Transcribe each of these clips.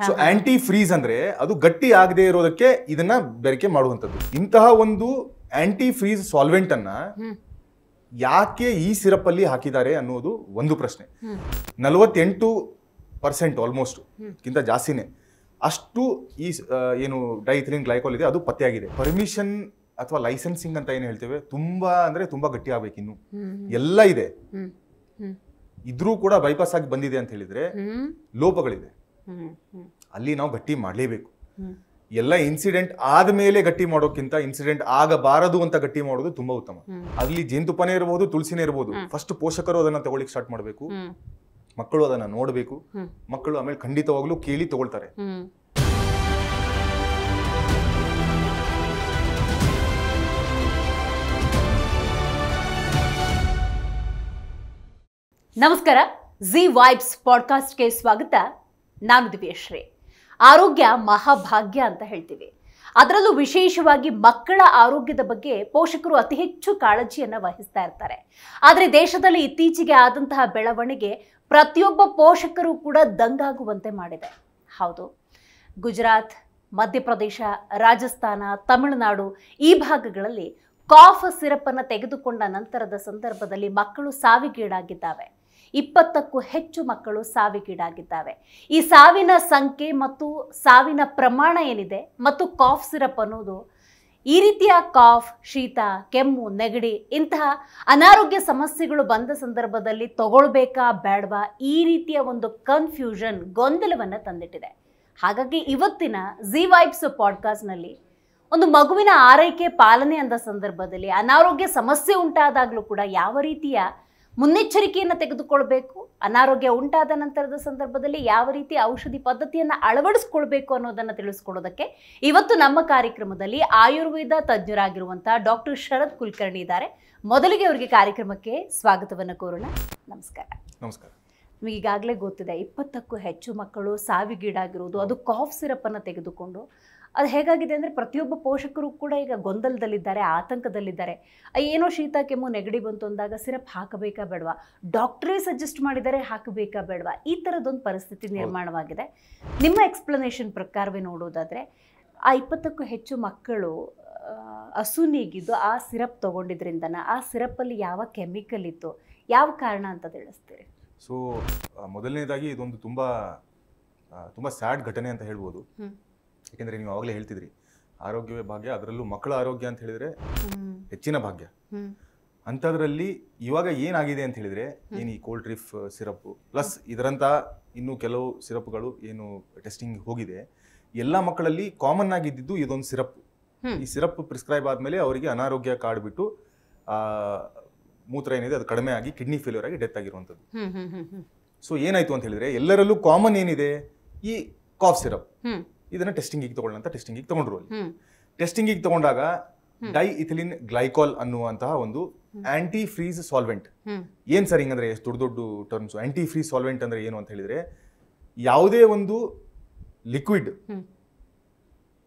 So aunty freeze ಅಂದ್ರೆ ಅದು ಗಟ್ಟಿ ಆಗದೆ ಇರೋದಕ್ಕೆ ಇದನ್ನ ಬೆರಕೆ ಮಾಡುವಂಥದ್ದು. ಇಂತಹ ಒಂದು ಆಂಟಿ ಫ್ರೀಸ್ ಸಾಲ್ವೆಂಟ್ ಅನ್ನ ಯಾಕೆ ಈ ಸಿರಪ್ ಅಲ್ಲಿ ಹಾಕಿದ್ದಾರೆ ಅನ್ನೋದು ಒಂದು ಪ್ರಶ್ನೆ. 48% ಆಲ್ಮೋಸ್ಟ್ ಗಿಂತ ಜಾಸ್ತಿನೇ ಅಷ್ಟು ಈ ಏನು ಡೈಥಿಲಿನ್ ಗ್ಲೈಕಾಲ್ ಇದೆ ಅದು ಪತ್ತೆಯಾಗಿದೆ. ಪರ್ಮಿಷನ್ ಅಥವಾ ಲೈಸೆನ್ಸಿಂಗ್ ಅಂತ ಏನು ಹೇಳ್ತೇವೆ, ತುಂಬಾ ಅಂದ್ರೆ ತುಂಬಾ ಗಟ್ಟಿ ಆಗ್ಬೇಕು. ಇನ್ನು ಎಲ್ಲ ಇದೆ, ಇದ್ರೂ ಕೂಡ ಬೈಪಾಸ್ ಆಗಿ ಬಂದಿದೆ ಅಂತ ಹೇಳಿದ್ರೆ ಲೋಪಗಳಿದೆ. ಅಲ್ಲಿ ನಾವು ಗಟ್ಟಿ ಮಾಡಲೇಬೇಕು. ಎಲ್ಲ ಇನ್ಸಿಡೆಂಟ್ ಆದ್ಮೇಲೆ ಗಟ್ಟಿ ಮಾಡೋಕ್ಕಿಂತ ಇನ್ಸಿಡೆಂಟ್ ಆಗಬಾರದು ಅಂತ ಗಟ್ಟಿ ಮಾಡೋದು ತುಂಬಾ ಉತ್ತಮ. ಅಲ್ಲಿ ಜೇನುತುಪ್ಪನೇ ಇರಬಹುದು, ತುಳಸಿನೇ ಇರಬಹುದು. ಫಸ್ಟ್ ಪೋಷಕರು ಅದನ್ನ ತಗೊಳ್ಳಿಕ್ ಸ್ಟಾರ್ಟ್ ಮಾಡಬೇಕು, ಮಕ್ಕಳು ಅದನ್ನ ನೋಡಬೇಕು, ಮಕ್ಕಳು ಆಮೇಲೆ ಖಂಡಿತವಾಗ್ಲೂ ಕೇಳಿ ತಗೊಳ್ತಾರೆ. ನಮಸ್ಕಾರ, ಜಿ ವೈಬ್ಸ್ ಪಾಡ್ಕಾಸ್ಟ್ಗೆ ಸ್ವಾಗತ. ನಾನು ದಿವ್ಯಶ್ರೀ. ಆರೋಗ್ಯ ಮಹಾಭಾಗ್ಯ ಅಂತ ಹೇಳ್ತೀವಿ. ಅದರಲ್ಲೂ ವಿಶೇಷವಾಗಿ ಮಕ್ಕಳ ಆರೋಗ್ಯದ ಬಗ್ಗೆ ಪೋಷಕರು ಅತಿ ಹೆಚ್ಚು ಕಾಳಜಿಯನ್ನು ವಹಿಸ್ತಾ ಇರ್ತಾರೆ. ಆದರೆ ದೇಶದಲ್ಲಿ ಇತ್ತೀಚೆಗೆ ಆದಂತಹ ಬೆಳವಣಿಗೆ ಪ್ರತಿಯೊಬ್ಬ ಪೋಷಕರು ಕೂಡ ದಂಗಾಗುವಂತೆ ಮಾಡಿದೆ. ಹೌದು, ಗುಜರಾತ್, ಮಧ್ಯಪ್ರದೇಶ, ರಾಜಸ್ಥಾನ, ತಮಿಳುನಾಡು ಈ ಭಾಗಗಳಲ್ಲಿ ಕಾಫ್ ಸಿರಪ್ ಅನ್ನು ತೆಗೆದುಕೊಂಡ ನಂತರದ ಸಂದರ್ಭದಲ್ಲಿ ಮಕ್ಕಳು ಸಾವಿಗೀಡಾಗಿದ್ದಾವೆ. 20ಕ್ಕೂ ಹೆಚ್ಚು ಮಕ್ಕಳು ಸಾವಿಗೀಡಾಗಿದ್ದಾವೆ. ಈ ಸಾವಿನ ಸಂಖ್ಯೆ ಮತ್ತು ಸಾವಿನ ಪ್ರಮಾಣ ಏನಿದೆ ಮತ್ತು ಕಾಫ್ ಸಿರಪ್ ಅನ್ನೋದು ಈ ರೀತಿಯ ಕಾಫ್, ಶೀತ, ಕೆಮ್ಮು, ನೆಗಡಿ ಇಂತಹ ಅನಾರೋಗ್ಯ ಸಮಸ್ಯೆಗಳು ಬಂದ ಸಂದರ್ಭದಲ್ಲಿ ತಗೊಳ್ಬೇಕಾ ಬೇಡವಾ ಈ ರೀತಿಯ ಒಂದು ಕನ್ಫ್ಯೂಷನ್, ಗೊಂದಲವನ್ನು ತಂದಿಟ್ಟಿದೆ. ಹಾಗಾಗಿ ಇವತ್ತಿನ ಜಿ ವೈಬ್ಸ್ ಪಾಡ್ಕಾಸ್ಟ್ನಲ್ಲಿ ಒಂದು ಮಗುವಿನ ಆರೈಕೆ ಪಾಲನೆ ಅಂದ ಸಂದರ್ಭದಲ್ಲಿ ಅನಾರೋಗ್ಯ ಸಮಸ್ಯೆ ಉಂಟಾದಾಗಲೂ ಕೂಡ ಯಾವ ರೀತಿಯ ಮುನ್ನೆಚ್ಚರಿಕೆಯನ್ನು ತೆಗೆದುಕೊಳ್ಬೇಕು, ಅನಾರೋಗ್ಯ ಉಂಟಾದ ನಂತರದ ಸಂದರ್ಭದಲ್ಲಿ ಯಾವ ರೀತಿ ಔಷಧಿ ಪದ್ಧತಿಯನ್ನು ಅಳವಡಿಸ್ಕೊಳ್ಬೇಕು ಅನ್ನೋದನ್ನು ತಿಳಿಸ್ಕೊಡೋದಕ್ಕೆ ಇವತ್ತು ನಮ್ಮ ಕಾರ್ಯಕ್ರಮದಲ್ಲಿ ಆಯುರ್ವೇದ ತಜ್ಞರಾಗಿರುವಂತಹ ಡಾಕ್ಟರ್ ಶರತ್ ಕುಲಕರ್ಣಿ ಇದ್ದಾರೆ. ಮೊದಲಿಗೆ ಅವರಿಗೆ ಕಾರ್ಯಕ್ರಮಕ್ಕೆ ಸ್ವಾಗತವನ್ನು ಕೋರೋಣ. ನಮಸ್ಕಾರ. ನಮಸ್ಕಾರ. ನಿಮಗೆ ಈಗಾಗಲೇ ಗೊತ್ತಿದೆ, 20ಕ್ಕೂ ಹೆಚ್ಚು ಮಕ್ಕಳು ಸಾವಿಗೀಡಾಗಿರುವುದು, ಅದು ಕಾಫ್ ಸಿರಪ್ ಅನ್ನು ತೆಗೆದುಕೊಂಡು. ಅದು ಹೇಗಾಗಿದೆ ಅಂದರೆ ಪ್ರತಿಯೊಬ್ಬ ಪೋಷಕರು ಕೂಡ ಈಗ ಗೊಂದಲದಲ್ಲಿದ್ದಾರೆ, ಆತಂಕದಲ್ಲಿದ್ದಾರೆ. ಏನೋ ಶೀತ, ಕೆಮ್ಮು, ನೆಗಡಿ ಬಂತು ಅಂದಾಗ ಸಿರಪ್ ಹಾಕಬೇಕಾ ಬೇಡವಾ, ಡಾಕ್ಟ್ರೇ ಸಜೆಸ್ಟ್ ಮಾಡಿದರೆ ಹಾಕಬೇಕಾ ಬೇಡವಾ, ಈ ಥರದೊಂದು ಪರಿಸ್ಥಿತಿ ನಿರ್ಮಾಣವಾಗಿದೆ. ನಿಮ್ಮ ಎಕ್ಸ್ಪ್ಲನೇಷನ್ ಪ್ರಕಾರವೇ ನೋಡೋದಾದರೆ ಆ 20ಕ್ಕೂ ಹೆಚ್ಚು ಮಕ್ಕಳು ಹಸು ನೀಗಿದ್ದು ಆ ಸಿರಪ್ ತೊಗೊಂಡಿದ್ರಿಂದನ ಆ ಸಿರಪ್ಪಲ್ಲಿ ಯಾವ ಕೆಮಿಕಲ್ ಇತ್ತು, ಯಾವ ಕಾರಣ ಅಂತ ತಿಳಿಸ್ತೀರಿ? ಸೊ ಮೊದಲನೇದಾಗಿ ಇದೊಂದು ತುಂಬಾ ಸ್ಯಾಡ್ ಘಟನೆ ಅಂತ ಹೇಳ್ಬೋದು. ಯಾಕೆಂದ್ರೆ ನೀವು ಆವಾಗಲೇ ಹೇಳ್ತಿದ್ರಿ ಆರೋಗ್ಯವೇ ಭಾಗ್ಯ, ಅದರಲ್ಲೂ ಮಕ್ಕಳ ಆರೋಗ್ಯ ಅಂತ ಹೇಳಿದ್ರೆ ಹೆಚ್ಚಿನ ಭಾಗ್ಯ. ಅಂಥದ್ರಲ್ಲಿ ಇವಾಗ ಏನಾಗಿದೆ ಅಂತ ಹೇಳಿದ್ರೆ ಏನು ಈ ಕೋಲ್ಡ್ ಡ್ರಿಫ್ ಸಿರಪ್ ಪ್ಲಸ್ ಇದರಂತ ಇನ್ನು ಕೆಲವು ಸಿರಪ್ಗಳು ಏನು ಟೆಸ್ಟಿಂಗ್ ಹೋಗಿದೆ, ಎಲ್ಲ ಮಕ್ಕಳಲ್ಲಿ ಕಾಮನ್ ಆಗಿದ್ದು ಇದೊಂದು ಸಿರಪ್. ಈ ಸಿರಪ್ ಪ್ರಿಸ್ಕ್ರೈಬ್ ಆದ್ಮೇಲೆ ಅವರಿಗೆ ಅನಾರೋಗ್ಯ ಕಾಡ್ಬಿಟ್ಟು ಮೂತ್ರ ಏನಿದೆ ಅದು ಕಡಿಮೆ ಆಗಿ ಕಿಡ್ನಿ ಫೇಲ್ಯೂರ್ ಆಗಿ ಡೆತ್ ಆಗಿರುವಂಥದ್ದು. ಸೊ ಏನಾಯ್ತು ಅಂತ ಹೇಳಿದ್ರೆ ಎಲ್ಲರಲ್ಲೂ ಕಾಮನ್ ಏನಿದೆ ಈ ಕಾಫ್ ಸಿರಪ್. ಇದನ್ನ ಟೆಸ್ಟಿಂಗಿಗೆ ತಗೊಳ್ಳೋಣ ಅಂತ ಟೆಸ್ಟಿಂಗಿಗೆ ತಗೊಂಡ್ರು. ಅಲ್ಲಿ ಟೆಸ್ಟಿಂಗಿಗೆ ತಗೊಂಡಾಗ ಡೈಇಥಿಲಿನ್ ಗ್ಲೈಕಾಲ್ ಅನ್ನುವಂತಹ ಒಂದು ಆಂಟಿ ಫ್ರೀಸ್ ಸಾಲ್ವೆಂಟ್. ಏನ್ ಸರ್ ಹಿಂಗಂದ್ರೆ ಎಷ್ಟು ದೊಡ್ಡ ದೊಡ್ಡ ಟರ್ಮ್ಸ್. ಆಂಟಿ ಫ್ರೀಸ್ ಸಾಲ್ವೆಂಟ್ ಅಂದ್ರೆ ಏನು ಅಂತ ಹೇಳಿದ್ರೆ ಯಾವುದೇ ಒಂದು ಲಿಕ್ವಿಡ್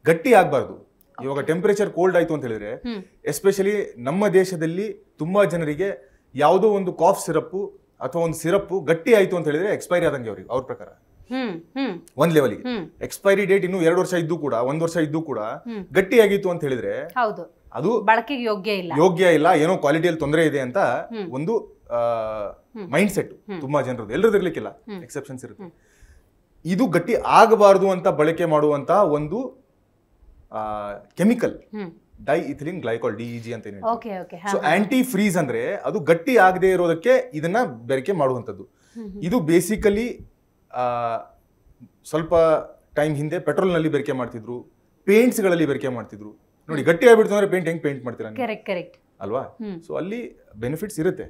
ಗಟ್ಟಿ ಆಗ್ಬಾರ್ದು. ಇವಾಗ ಟೆಂಪರೇಚರ್ ಕೋಲ್ಡ್ ಆಯ್ತು ಅಂತ ಹೇಳಿದ್ರೆ ಎಸ್ಪೆಷಲಿ ನಮ್ಮ ದೇಶದಲ್ಲಿ ತುಂಬಾ ಜನರಿಗೆ ಯಾವುದೋ ಒಂದು ಕಾಫ್ ಸಿರಪ್ ಅಥವಾ ಒಂದು ಸಿರಪ್ ಗಟ್ಟಿ ಆಯ್ತು ಅಂತ ಹೇಳಿದ್ರೆ ಎಕ್ಸ್ಪೈರಿ ಆದಂಗೆ ಅವ್ರಿಗೆ, ಅವ್ರ ಪ್ರಕಾರ ಒಂದ್ ಲೆವೆಲ್ಗೆ. ಎಕ್ಸ್ಪೈರಿ ಡೇಟ್ ಇನ್ನು 2 ವರ್ಷ ಇದ್ದು ಕೂಡ 1 ವರ್ಷ ಇದ್ದು ಕೂಡ ಗಟ್ಟಿ ಆಗಿತ್ತು ಅಂತ ಹೇಳಿದ್ರೆ ಅದು ಬಳಕೆಗೆ ಯೋಗ್ಯ ಇಲ್ಲ, ಏನೋ ಕ್ವಾಲಿಟಿಯಲ್ಲಿ ತೊಂದರೆ ಇದೆ ಅಂತ ಒಂದು ಮೈಂಡ್ ಸೆಟ್ ತುಂಬಾ ಜನರದ್ದು. ಎಲ್ಲರದ್ದು ಇರ್ಲಿಕ್ಕಿಲ್ಲ, ಎಕ್ಸೆಪ್ಷನ್ಸ್ ಇರುತ್ತೆ. ಇದು ಗಟ್ಟಿ ಆಗಬಾರದು ಅಂತ ಬಳಕೆ ಮಾಡುವಂತ ಒಂದು ಕೆಮಿಕಲ್ ಡೈಇಥಿಲಿನ್ ಗ್ಲೈಕಾಲ್, DEG ಅಂತ ಏನು. ಸೊ ಆಂಟಿ ಫ್ರೀಸ್ ಅಂದ್ರೆ ಅದು ಗಟ್ಟಿ ಆಗದೆ ಇರೋದಕ್ಕೆ ಇದನ್ನ ಬೆರಕೆ ಮಾಡುವಂಥದ್ದು. ಇದು ಬೇಸಿಕಲಿ ಸ್ವಲ್ಪ ಟೈಮ್ ಹಿಂದೆ ಪೆಟ್ರೋಲ್ ನಲ್ಲಿ ಬೆರಕೆ ಮಾಡ್ತಿದ್ರು, ಪೇಂಟ್ಸ್ ಗಳಲ್ಲಿ ಬೆರಕೆ ಮಾಡ್ತಿದ್ರು. ನೋಡಿ ಗಟ್ಟಿ ಆಗ್ಬಿಡ್ತು ಅಂದ್ರೆ ಪೇಂಟ್ ಹೆಂಗ್ ಪೇಂಟ್ ಮಾಡ್ತೀರಾ ಅಲ್ವಾ? ಸೊ ಅಲ್ಲಿ ಬೆನಿಫಿಟ್ಸ್ ಇರುತ್ತೆ.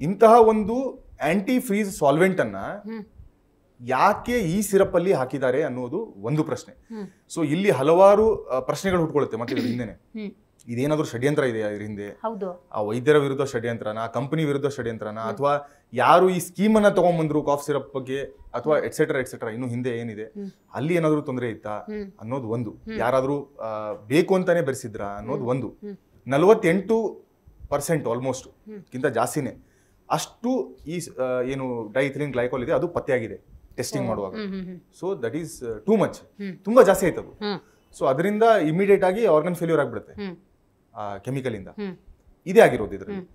ಇಂತಹ ಒಂದು ಆಂಟಿ ಫ್ರೀಸ್ ಸಾಲ್ವೆಂಟ್ ಅನ್ನ ಯಾಕೆ ಈ ಸಿರಪ್ ಅಲ್ಲಿ ಹಾಕಿದ್ದಾರೆ ಅನ್ನೋದು ಒಂದು ಪ್ರಶ್ನೆ. ಸೊ ಇಲ್ಲಿ ಹಲವಾರು ಪ್ರಶ್ನೆಗಳು ಹುಟ್ಕೊಳ್ಳುತ್ತೆ ಮತ್ತೆ ಇದ್ರ ಹಿಂದೆನೆ. ಇದೇನಾದ್ರೂ ಷಡ್ಯಂತ್ರ ಇದೆಯಾ ಇದ್ರ ಹಿಂದೆ? ಆ ವೈದ್ಯರ ವಿರುದ್ಧ ಷಡ್ಯಂತ್ರನ, ಕಂಪನಿ ವಿರುದ್ಧ ಷಡ್ಯಂತ್ರನ, ಅಥವಾ ಯಾರು ಈ ಸ್ಕೀಮ್ ಅನ್ನ ತಗೊಂಡ್ಬಂದ್ರು ಕಾಫ್ ಸಿರಪ್ ಬಗ್ಗೆ, ಅಥವಾ ಎಟ್ಸೆಟ್ರಾ ಇನ್ನು ಹಿಂದೆ ಏನಿದೆ ಅಲ್ಲಿ ಏನಾದ್ರು ತೊಂದರೆ ಇತ್ತಾ ಅನ್ನೋದು ಒಂದು. ಯಾರಾದ್ರೂ ಬೇಕು ಅಂತಾನೆ ಬೆರೆಸಿದ್ರ ಅನ್ನೋದು ಒಂದು. 48% ಆಲ್ಮೋಸ್ಟ್ ಗಿಂತ ಜಾಸ್ತಿನೇ ಅಷ್ಟು ಈ ಏನು ಡೈಇಥಿಲಿನ್ ಗ್ಲೈಕಾಲ್ ಇದೆ ಅದು ಪತ್ತೆಯಾಗಿದೆ. ಟೆಸ್ಟಿಂಗ್ ಮಾಡುವಾಗ. So that is too much, ತುಂಬಾ ಜಾಸ್ತಿ ಆಯ್ತು ಅದು. ಸೊ ಅದರಿಂದ ಇಮಿಡಿಯೇಟ್ ಆಗಿ ಆರ್ಗನ್ ಫೇಲ್ಯೂರ್ ಆಗ್ಬಿಡುತ್ತೆ ಆ ಕೆಮಿಕಲ್ ಇಂದ. ಇದೇ ಆಗಿರೋದು ಇದರಲ್ಲಿ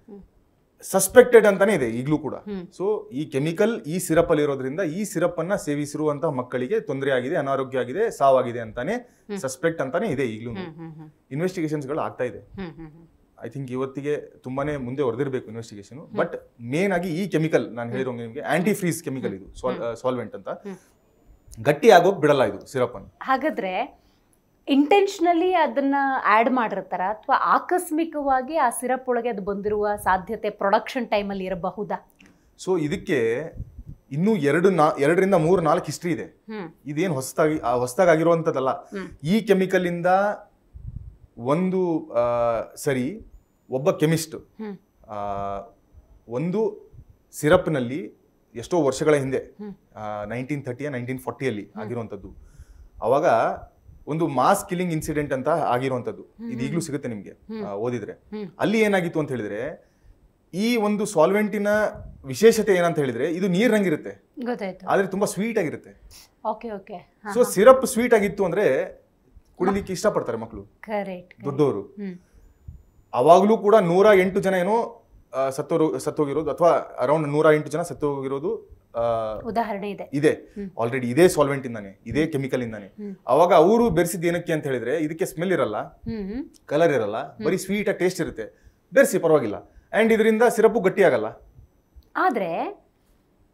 ಸಸ್ಪೆಕ್ಟೆಡ್ ಅಂತಾನೆ ಇದೆ ಈಗಲೂ ಕೂಡ. ಸೊ ಈ ಕೆಮಿಕಲ್ ಈ ಸಿರಪ್ ಅಲ್ಲಿ ಇರೋದ್ರಿಂದ ಈ ಸಿರಪ್ ಅನ್ನ ಸೇವಿಸಿರುವಂತಹ ಮಕ್ಕಳಿಗೆ ತೊಂದರೆ ಆಗಿದೆ, ಅನಾರೋಗ್ಯ ಆಗಿದೆ, ಸಾವಾಗಿದೆ ಅಂತಾನೆ ಸಸ್ಪೆಕ್ಟ್ ಅಂತಾನೆ ಇದೆ ಈಗಲೂ. ಇನ್ವೆಸ್ಟಿಗೇಷನ್ಸ್ ಗಳು ಆಗ್ತಾ ಇದೆ. ಐ ಥಿಂಕ್ ಇವತ್ತಿಗೆ ತುಂಬಾನೇ ಮುಂದೆ ಹೊರದಿರ್ಬೇಕು ಇನ್ವೆಸ್ಟಿಗೇಷನ್. ಬಟ್ ಮೇನ್ ಆಗಿ ಈ ಕೆಮಿಕಲ್ ನಾನು ಹೇಳಿರೋ ನಿಮಗೆ ಆಂಟಿ ಫ್ರೀಸ್ ಕೆಮಿಕಲ್, ಇದು ಸಾಲ್ವೆಂಟ್ ಅಂತ, ಗಟ್ಟಿ ಆಗೋಕ್ ಬಿಡಲ್ಲ ಇದು ಸಿರಪ್ ಅನ್ನು. ಹಾಗಾದ್ರೆ ಇಂಟೆನ್ಷನಲಿ ಅದನ್ನ ಆಡ್ ಮಾಡಿರ್ತಾರ ಅಥವಾ ಆಕಸ್ಮಿಕವಾಗಿ ಆ ಸಿರಪ್ ಒಳಗೆ ಅದು ಬಂದಿರುವ ಸಾಧ್ಯತೆ ಪ್ರೊಡಕ್ಷನ್ ಟೈಮಲ್ಲಿ ಇರಬಹುದಾ? ಸೊ ಇದಕ್ಕೆ ಇನ್ನೂ 2-3-4 ಹಿಸ್ಟ್ರಿ ಇದೆ. ಇದೇನು ಹೊಸದಾಗಿ ಆಗಿರುವಂತದ್ದಲ್ಲ. ಈ ಕೆಮಿಕಲ್ ಇಂದ ಒಂದು ಸರಿ ಒಬ್ಬ ಕೆಮಿಸ್ಟ್ ಒಂದು ಸಿರಪ್ನಲ್ಲಿ ಎಷ್ಟೋ ವರ್ಷಗಳ ಹಿಂದೆ 1930 1940 ಆಗಿರುವಂಥದ್ದು. ಅವಾಗ ಒಂದು ಮಾಸ್ ಕಿಲ್ಲಿಂಗ್ ಇನ್ಸಿಡೆಂಟ್ ಅಂತ ಆಗಿರುವಂಥದ್ದು. ಇದು ಈಗಲೂ ಸಿಗುತ್ತೆ ನಿಮ್ಗೆ ಓದಿದ್ರೆ. ಅಲ್ಲಿ ಏನಾಗಿತ್ತು ಅಂತ ಹೇಳಿದ್ರೆ, ಈ ಒಂದು ಸಾಲ್ವೆಂಟಿನ ವಿಶೇಷತೆ ಏನಂತ ಹೇಳಿದ್ರೆ ಇದು ನೀರ್ನಂಗಿರುತ್ತೆ, ಆದ್ರೆ ತುಂಬಾ ಸ್ವೀಟ್ ಆಗಿರುತ್ತೆ. ಸೊ ಸಿರಪ್ ಸ್ವೀಟ್ ಆಗಿತ್ತು ಅಂದ್ರೆ ಕುಡಿಲಿಕ್ಕೆ ಇಷ್ಟಪಡ್ತಾರೆ ಮಕ್ಕಳು, ದೊಡ್ಡವರು. ಅವಾಗ್ಲೂ ಕೂಡ 108 ಜನ ಏನೋ ಸತ್ತೋಗಿರೋದು, ಅಥವಾ ಅರೌಂಡ್ 108 ಜನ ಸತ್ತೋಗಿರೋದು ಉದಾಹರಣೆ ಇದೆ ಆಲ್ರೆಡಿ, ಇದೇ ಸಾಲ್ವೆಂಟ್ ಇಂದಾನೆ, ಇದೇ ಕೆಮಿಕಲ್ ಇಂದಾನೆ. ಅವಾಗ ಅವರು ಬೆರೆಸಿದ ಏನಕ್ಕೆ ಅಂತ ಹೇಳಿದ್ರೆ, ಇದಕ್ಕೆ ಸ್ಮೆಲ್ ಇರಲ್ಲ, ಕಲರ್ ಇರಲ್ಲ, ಬರೀ ಸ್ವೀಟ್ ಆಗಿ ಟೇಸ್ಟ್ ಇರುತ್ತೆ, ಬೆರೆಸಿ ಪರವಾಗಿಲ್ಲ, ಅಂಡ್ ಇದರಿಂದ ಸಿರಪ್ ಗಟ್ಟಿ ಆಗಲ್ಲ. ಆದ್ರೆ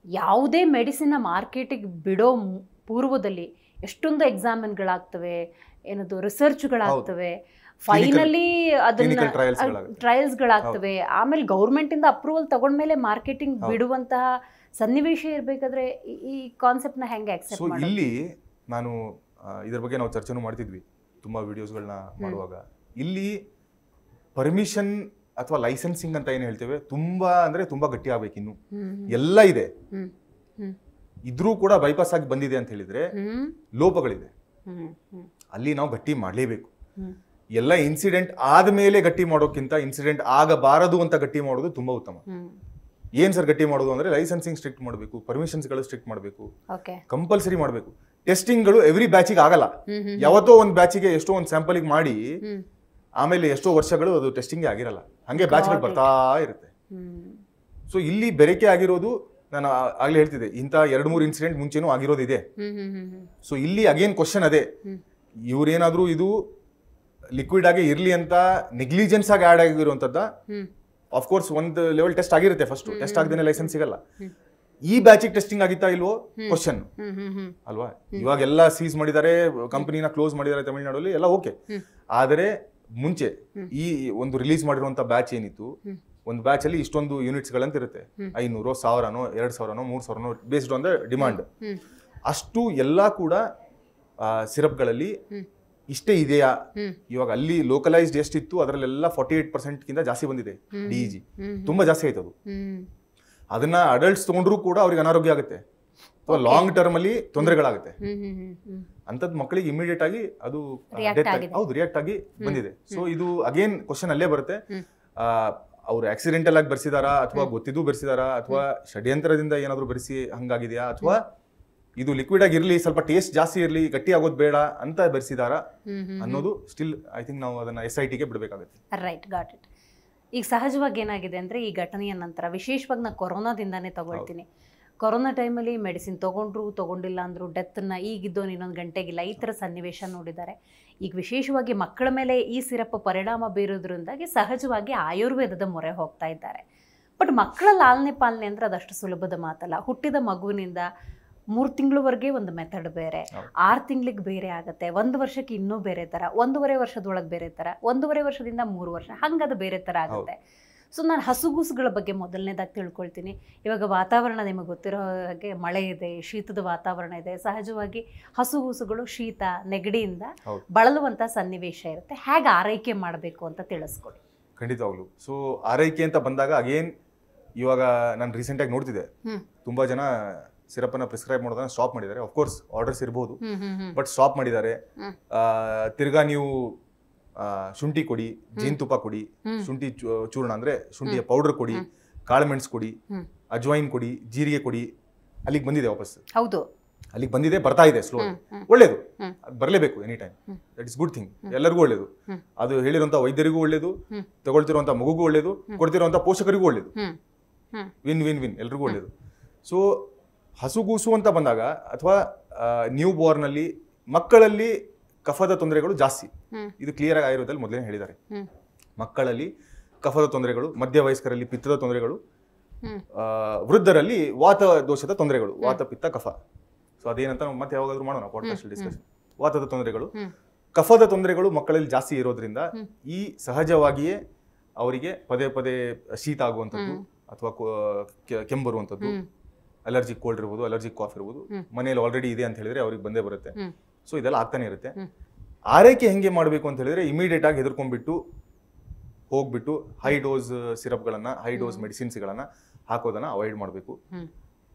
ಯಾವುದೇ ಮೆಡಿಸಿನ್ ಮಾರ್ಕೆಟಿಗೆ ಬಿಡೋ ಪೂರ್ವದಲ್ಲಿ ಎಷ್ಟೊಂದು ಎಕ್ಸಾಮಿನ್ಗಳಾಗ್ತವೆ, ಏನದು ರಿಸರ್ಚ್ಗಳಾಗ್ತವೆ, ಫೈನಲಿ ಅದನ್ನ ಟ್ರಯಲ್ಸ್ಗಳಾಗ್ತವೆ, ಆಮೇಲೆ ಗೌರ್ಮೆಂಟ್ ಇಂದ ಅಪ್ರೂವಲ್ ತಗೊಂಡ್ಮೇಲೆ ಮಾರ್ಕೆಟಿಂಗ್ ಬಿಡುವಂತಹ ಸನ್ನಿವೇಶ ಇರ್ಬೇಕಾದ್ರೆ ಈ ಕಾನ್ಸೆಪ್ಟ್ ನ ಹೆಂಗೆ ಅಕ್ಸೆಪ್ಟ್ ಮಾಡೋದು? ಇಲ್ಲಿ ನಾನು ಇದ್ರ ಬಗ್ಗೆ ನಾವು ಚರ್ಚೆನೂ ಮಾಡ್ತಿದ್ವಿ ತುಂಬಾ ವಿಡಿಯೋಸ್ಗಳನ್ನ ಮಾಡುವಾಗ. ಇಲ್ಲಿ ಪರ್ಮಿಷನ್ ಅಥವಾ ಲೈಸೆನ್ಸಿಂಗ್ ಅಂತ ಏನು ಹೇಳ್ತೇವೆ, ತುಂಬಾ ಅಂದ್ರೆ ತುಂಬಾ ಗಟ್ಟಿ ಆಗ್ಬೇಕು. ಇನ್ನು ಎಲ್ಲ ಇದೆ, ಇದ್ರೂ ಕೂಡ ಬೈಪಾಸ್ ಆಗಿ ಬಂದಿದೆ ಅಂತ ಹೇಳಿದ್ರೆ ಲೋಪಗಳಿದೆ. ಅಲ್ಲಿ ನಾವು ಗಟ್ಟಿ ಮಾಡಲೇಬೇಕು. ಎಲ್ಲ ಇನ್ಸಿಡೆಂಟ್ ಆದ್ಮೇಲೆ ಗಟ್ಟಿ ಮಾಡೋಕ್ಕಿಂತ ಇನ್ಸಿಡೆಂಟ್ ಆಗಬಾರದು ಅಂತ ಗಟ್ಟಿ ಮಾಡೋದು ತುಂಬಾ ಉತ್ತಮ. ಏನ್ ಸರ್ ಗಟ್ಟಿ ಮಾಡೋದು ಅಂದ್ರೆ, ಲೈಸೆನ್ಸಿಂಗ್ ಸ್ಟ್ರಿಕ್ಟ್ ಮಾಡಬೇಕು, ಪರ್ಮಿಷನ್ಸ್ ಗಳು ಸ್ಟ್ರಿಕ್ಟ್ ಮಾಡಬೇಕು, ಕಂಪಲ್ಸರಿ ಮಾಡಬೇಕು. ಟೆಸ್ಟಿಂಗ್ ಗಳು ಎವ್ರಿ ಬ್ಯಾಚಿಗೆ ಆಗಲ್ಲ. ಯಾವತ್ತೋ ಒಂದು ಬ್ಯಾಚಿಗೆ ಎಷ್ಟೋ ಒಂದು ಸ್ಯಾಂಪಲಿಗೆ ಮಾಡಿ ಆಮೇಲೆ ಎಷ್ಟೋ ವರ್ಷಗಳು ಅದು ಟೆಸ್ಟಿಂಗ್ ಆಗಿರಲ್ಲ, ಹಂಗೆ ಬ್ಯಾಚ್ಗಳು ಬರ್ತಾ ಇರುತ್ತೆ. ಸೊ ಇಲ್ಲಿ ಬೆರಕೆ ಆಗಿರೋದು, ನಾನು ಆಗ್ಲೇ ಹೇಳ್ತಿದ್ದೆ, ಇಂಥ 2-3 ಇನ್ಸಿಡೆಂಟ್ ಮುಂಚೆನೂ ಆಗಿರೋದಿದೆ. ಸೊ ಇಲ್ಲಿ ಅಗೇನ್ ಕ್ವಶನ್ ಅದೇ, ಇವ್ರೇನಾದ್ರೂ ಇದು ಲಿಕ್ವಿಡ್ ಆಗಿ ಇರ್ಲಿ ಅಂತ ನೆಗ್ಲಿಜೆನ್ಸ್ ಆಗಿ ಆಡ್ ಆಗಿರುವಂತದ್ದ. ಆಫ್ ಕೋರ್ಸ್ ಒಂದು ಲೆವೆಲ್ ಟೆಸ್ಟ್ ಆಗಿರುತ್ತೆ, ಫಸ್ಟ್ ಟೆಸ್ಟ್ ಆಗದೇನೆ ಲೈಸೆನ್ಸ್ ಸಿಗಲ್ಲ. ಈ ಬ್ಯಾಚಿಗೆ ಟೆಸ್ಟಿಂಗ್ ಆಗಿತ್ತಾ ಇಲ್ವೋ ಕ್ವಶನ್ ಅಲ್ವಾ? ಇವಾಗೆಲ್ಲ ಸೀಸ್ ಮಾಡಿದ್ದಾರೆ, ಕಂಪನಿನ ಕ್ಲೋಸ್ ಮಾಡಿದ್ದಾರೆ ತಮಿಳುನಾಡಲ್ಲಿ, ಎಲ್ಲ ಓಕೆ. ಆದರೆ ಮುಂಚೆ ಈ ಒಂದು ರಿಲೀಸ್ ಮಾಡಿರುವಂತ ಬ್ಯಾಚ್ ಏನಿತ್ತು, ಒಂದು ಬ್ಯಾಚ್ ಅಲ್ಲಿ ಇಷ್ಟೊಂದು ಯೂನಿಟ್ಸ್ ಗಳಂತ ಇರುತ್ತೆ, 500, 1000, 2000, 3000 ಬೇಸ್ಡ್ ಆನ್ ದ ಡಿಮಾಂಡ್. ಅಷ್ಟು ಎಲ್ಲ ಕೂಡ ಸಿರಪ್ಗಳಲ್ಲಿ ಇಷ್ಟೇ ಇದೆಯಾ? ಇವಾಗ ಅಲ್ಲಿ ಲೋಕಲೈಸ್ಡ್ ಎಷ್ಟಿತ್ತು ಅದರಲ್ಲೆಲ್ಲ 48% ಗಿಂತ ಜಾಸ್ತಿ ಬಂದಿದೆ DEG, ತುಂಬಾ ಜಾಸ್ತಿ ಆಯ್ತು ಅದು. ಅದನ್ನ ಅಡಲ್ಟ್ಸ್ ತಗೊಂಡ್ರು ಕೂಡ ಅವ್ರಿಗೆ ಅನಾರೋಗ್ಯ ಆಗುತ್ತೆ, ಅಥವಾ ಲಾಂಗ್ ಟರ್ಮ್ ಅಲ್ಲಿ ತೊಂದರೆಗಳಾಗುತ್ತೆ. ಅಂತದ್ ಮಕ್ಕಳಿಗೆ ಇಮಿಡಿಯೇಟ್ ಆಗಿ ಅದು ರಿಯಾಕ್ಟ್ ಆಗಿ ಬಂದಿದೆ. ಸೊ ಇದು ಅಗೇನ್ ಕ್ವಶನ್ ಅಲ್ಲೇ ಬರುತ್ತೆ, ಅವ್ರು ಆಕ್ಸಿಡೆಂಟಲ್ ಆಗಿ ಬೆರೆಸಿದಾರಾ, ಅಥವಾ ಗೊತ್ತಿದ್ದು ಬೆರೆಸಿದಾರಾ, ಅಥವಾ ಷಡ್ಯಂತ್ರದಿಂದ ಏನಾದ್ರು ಬೆರೆಸಿ ಹಂಗಾಗಿದೆಯಾ, ಅಥವಾ ಇದು ಲಿಕ್ವಿಡ್ ಆಗಿ ಇರ್ಲಿ, ಸ್ವಲ್ಪ ಟೇಸ್ಟ್ ಜಾಸ್ತಿ ಇರ್ಲಿ, ಗಟ್ಟಿ ಆಗೋದು ಬೇಡ ಅಂತ ಬೆರೆಸಿದಾರಾ ಅನ್ನೋದು ಸ್ಟಿಲ್ ಐ ಥಿಂಕ್ ನಾವು ಅದನ್ನ SIT ಗೆ ಬಿಡಬೇಕಾಗುತ್ತೆ. Right, got it. ಈಗ ಸಹಜವಾಗಿ ಏನಾಗಿದೆ ಅಂದ್ರೆ, ಈ ಘಟನೆಯ ನಂತರ ವಿಶೇಷವಾಗಿ ನಾನು ಕೊರೋನಾದಿಂದಾನೇ ತಗೊಳ್ತೀನಿ. ಕೊರೋನಾ ಟೈಮಲ್ಲಿ ಮೆಡಿಸಿನ್ ತಗೊಂಡಿಲ್ಲ ಅಂದ್ರು ಡೆತ್ನ ಈಗಿದ್ದೋನು ಇನ್ನೊಂದು ಗಂಟೆಗಿಲ್ಲ, ಈ ಥರ ಸನ್ನಿವೇಶ ನೋಡಿದ್ದಾರೆ. ಈಗ ವಿಶೇಷವಾಗಿ ಮಕ್ಕಳ ಮೇಲೆ ಈ ಸಿರಪ್ ಪರಿಣಾಮ ಬೀರೋದ್ರಿಂದಾಗಿ ಸಹಜವಾಗಿ ಆಯುರ್ವೇದದ ಮೊರೆ ಹೋಗ್ತಾ ಇದ್ದಾರೆ. ಬಟ್ ಮಕ್ಕಳ ಲಾಲನೆ ಪಾಲನೆ ಅಂದ್ರೆ ಅದಷ್ಟು ಸುಲಭದ ಮಾತಲ್ಲ. ಹುಟ್ಟಿದ ಮಗುವಿನಿಂದ 3 ತಿಂಗಳವರೆಗೆ ಒಂದು ಮೆಥಡ್ ಬೇರೆ, 6 ತಿಂಗಳಿಗೆ ಬೇರೆ ಆಗುತ್ತೆ, 1 ವರ್ಷಕ್ಕೆ ಇನ್ನೂ ಬೇರೆ ಥರ, 1.5 ವರ್ಷದೊಳಗೆ ಬೇರೆ ಥರ, 1.5 ವರ್ಷದಿಂದ 3 ವರ್ಷ, ಹಂಗದು ಬೇರೆ ಥರ ಆಗುತ್ತೆ. ಸೊ ನಾನು ಹಸುಗೂಸುಗಳ ಬಗ್ಗೆ ಮೊದಲನೇದಾಗಿ ತಿಳ್ಕೊಳ್ತೀನಿ. ಇವಾಗ ವಾತಾವರಣ ನಿಮಗೆ ಗೊತ್ತಿರೋ ಹಾಗೆ ಮಳೆ ಇದೆ, ಶೀತದ ವಾತಾವರಣ ಇದೆ. ಸಹಜವಾಗಿ ಹಸುಗೂಸುಗಳು ಶೀತ ನೆಗಡಿಯಿಂದ ಬಳಲುವಂಥ ಸನ್ನಿವೇಶ ಇರುತ್ತೆ. ಹೇಗೆ ಆರೈಕೆ ಮಾಡಬೇಕು ಅಂತ ತಿಳಿಸ್ಕೊಡಿ. ಖಂಡಿತವಾಗ್ಲು. ಸೊ ಆರೈಕೆ ಅಂತ ಬಂದಾಗ ಅಗೇನ್, ಇವಾಗ ನಾನು ರೀಸೆಂಟಾಗಿ ನೋಡ್ತಿದ್ದೆ, ತುಂಬಾ ಜನ ಸಿರಪ್ ಅನ್ನ ಪ್ರಿಸ್ಕ್ರೈಬ್ ಮಾಡೋದನ್ನ ಸ್ಟಾಪ್ ಮಾಡಿದ್ದಾರೆ. ಅಫ್ಕೋರ್ಸ್ ಆರ್ಡರ್ಸ್ ಇರ್ಬೋದು, ಬಟ್ ಸ್ಟಾಪ್ ಮಾಡಿದ್ದಾರೆ. ತಿರ್ಗಾ ನೀವು ಶುಂಠಿ ಕೊಡಿ, ಜೇನುತುಪ್ಪ ಕೊಡಿ, ಶುಂಠಿ ಚೂರ್ಣ ಅಂದ್ರೆ ಶುಂಠಿಯ ಪೌಡರ್ ಕೊಡಿ, ಕಾಳುಮೆಣಸು ಕೊಡಿ, ಅಜ್ವೈನ್ ಕೊಡಿ, ಜೀರಿಗೆ ಕೊಡಿ, ಅಲ್ಲಿಗೆ ಬಂದಿದೆ ವಾಪಸ್. ಹೌದು, ಅಲ್ಲಿಗೆ ಬಂದಿದೆ, ಬರ್ತಾ ಇದೆ ಸ್ಲೋ, ಒಳ್ಳೇದು, ಬರಲೇಬೇಕು any time, that is good thing, ಎಲ್ಲರಿಗೂ ಒಳ್ಳೇದು. ಅದು ಹೇಳಿರುವಂತ ವೈದ್ಯರಿಗೂ ಒಳ್ಳೇದು, ತಗೊಳ್ತಿರುವಂತ ಮಗುಗೂ ಒಳ್ಳೇದು, ಕೊಡ್ತಿರುವಂತ ಪೋಷಕರಿಗೂ ಒಳ್ಳೇದು, ವಿನ್ ವಿನ್ ವಿನ್, ಎಲ್ರಿಗೂ ಒಳ್ಳೇದು. ಸೊ ಹಸುಗೂಸು ಅಂತ ಬಂದಾಗ ಅಥವಾ ನ್ಯೂ ಬೋರ್ನ್ ಅಲ್ಲಿ ಮಕ್ಕಳಲ್ಲಿ ಕಫದ ತೊಂದರೆಗಳು ಜಾಸ್ತಿ. ಇದು ಕ್ಲಿಯರ್ ಆಗಿ ಆಯುರ್ವೇದದಲ್ಲಿ ಮೊದಲೇ ಹೇಳಿದ್ದಾರೆ. ಮಕ್ಕಳಲ್ಲಿ ಕಫದ ತೊಂದರೆಗಳು, ಮಧ್ಯ ವಯಸ್ಕರಲ್ಲಿ ಪಿತ್ತದ ತೊಂದರೆಗಳು, ವೃದ್ಧರಲ್ಲಿ ವಾತ ದೋಷದ ತೊಂದರೆಗಳು, ವಾತ ಪಿತ್ತ ಕಫ. ಸೊ ಅದೇನಂತ ನಾವು ಮತ್ತೆ ಯಾವಾಗಾದ್ರೂ ಮಾಡೋಣ ಪಾಡ್ಕಾಸ್ಟ್ ಡಿಸ್ಕಷನ್. ವಾತದ ತೊಂದರೆಗಳು, ಕಫದ ತೊಂದರೆಗಳು ಮಕ್ಕಳಲ್ಲಿ ಜಾಸ್ತಿ ಇರೋದ್ರಿಂದ ಈ ಸಹಜವಾಗಿಯೇ ಅವರಿಗೆ ಪದೇ ಪದೇ ಶೀತ ಆಗುವಂಥದ್ದು ಅಥವಾ ಕೆಮ್ಮು ಬರುವಂಥದ್ದು, ಅಲರ್ಜಿಕ್ ಕೋಲ್ಡ್ ಇರ್ಬೋದು, ಅಲರ್ಜಿಕ್ ಕಾಫ್ ಇರ್ಬೋದು, ಮನೆಯಲ್ಲಿ ಆಲ್ರೆಡಿ ಇದೆ ಅಂತ ಹೇಳಿದ್ರೆ ಅವ್ರಿಗೆ ಬಂದೇ ಬರುತ್ತೆ. ಸೊ ಇದೆಲ್ಲ ಆಗ್ತಾನೆ ಇರುತ್ತೆ. ಆರೈಕೆ ಹೆಂಗೆ ಮಾಡಬೇಕು ಅಂತ ಹೇಳಿದ್ರೆ ಇಮಿಡಿಯೇಟ್ ಆಗಿ ಹೆದರ್ಕೊಂಡ್ಬಿಟ್ಟು ಹೋಗ್ಬಿಟ್ಟು ಹೈ ಡೋಸ್ ಸಿರಪ್ಗಳನ್ನ, ಹೈ ಡೋಸ್ ಮೆಡಿಸಿನ್ಸ್ಗಳನ್ನ ಹಾಕೋದನ್ನ ಅವಾಯ್ಡ್ ಮಾಡಬೇಕು.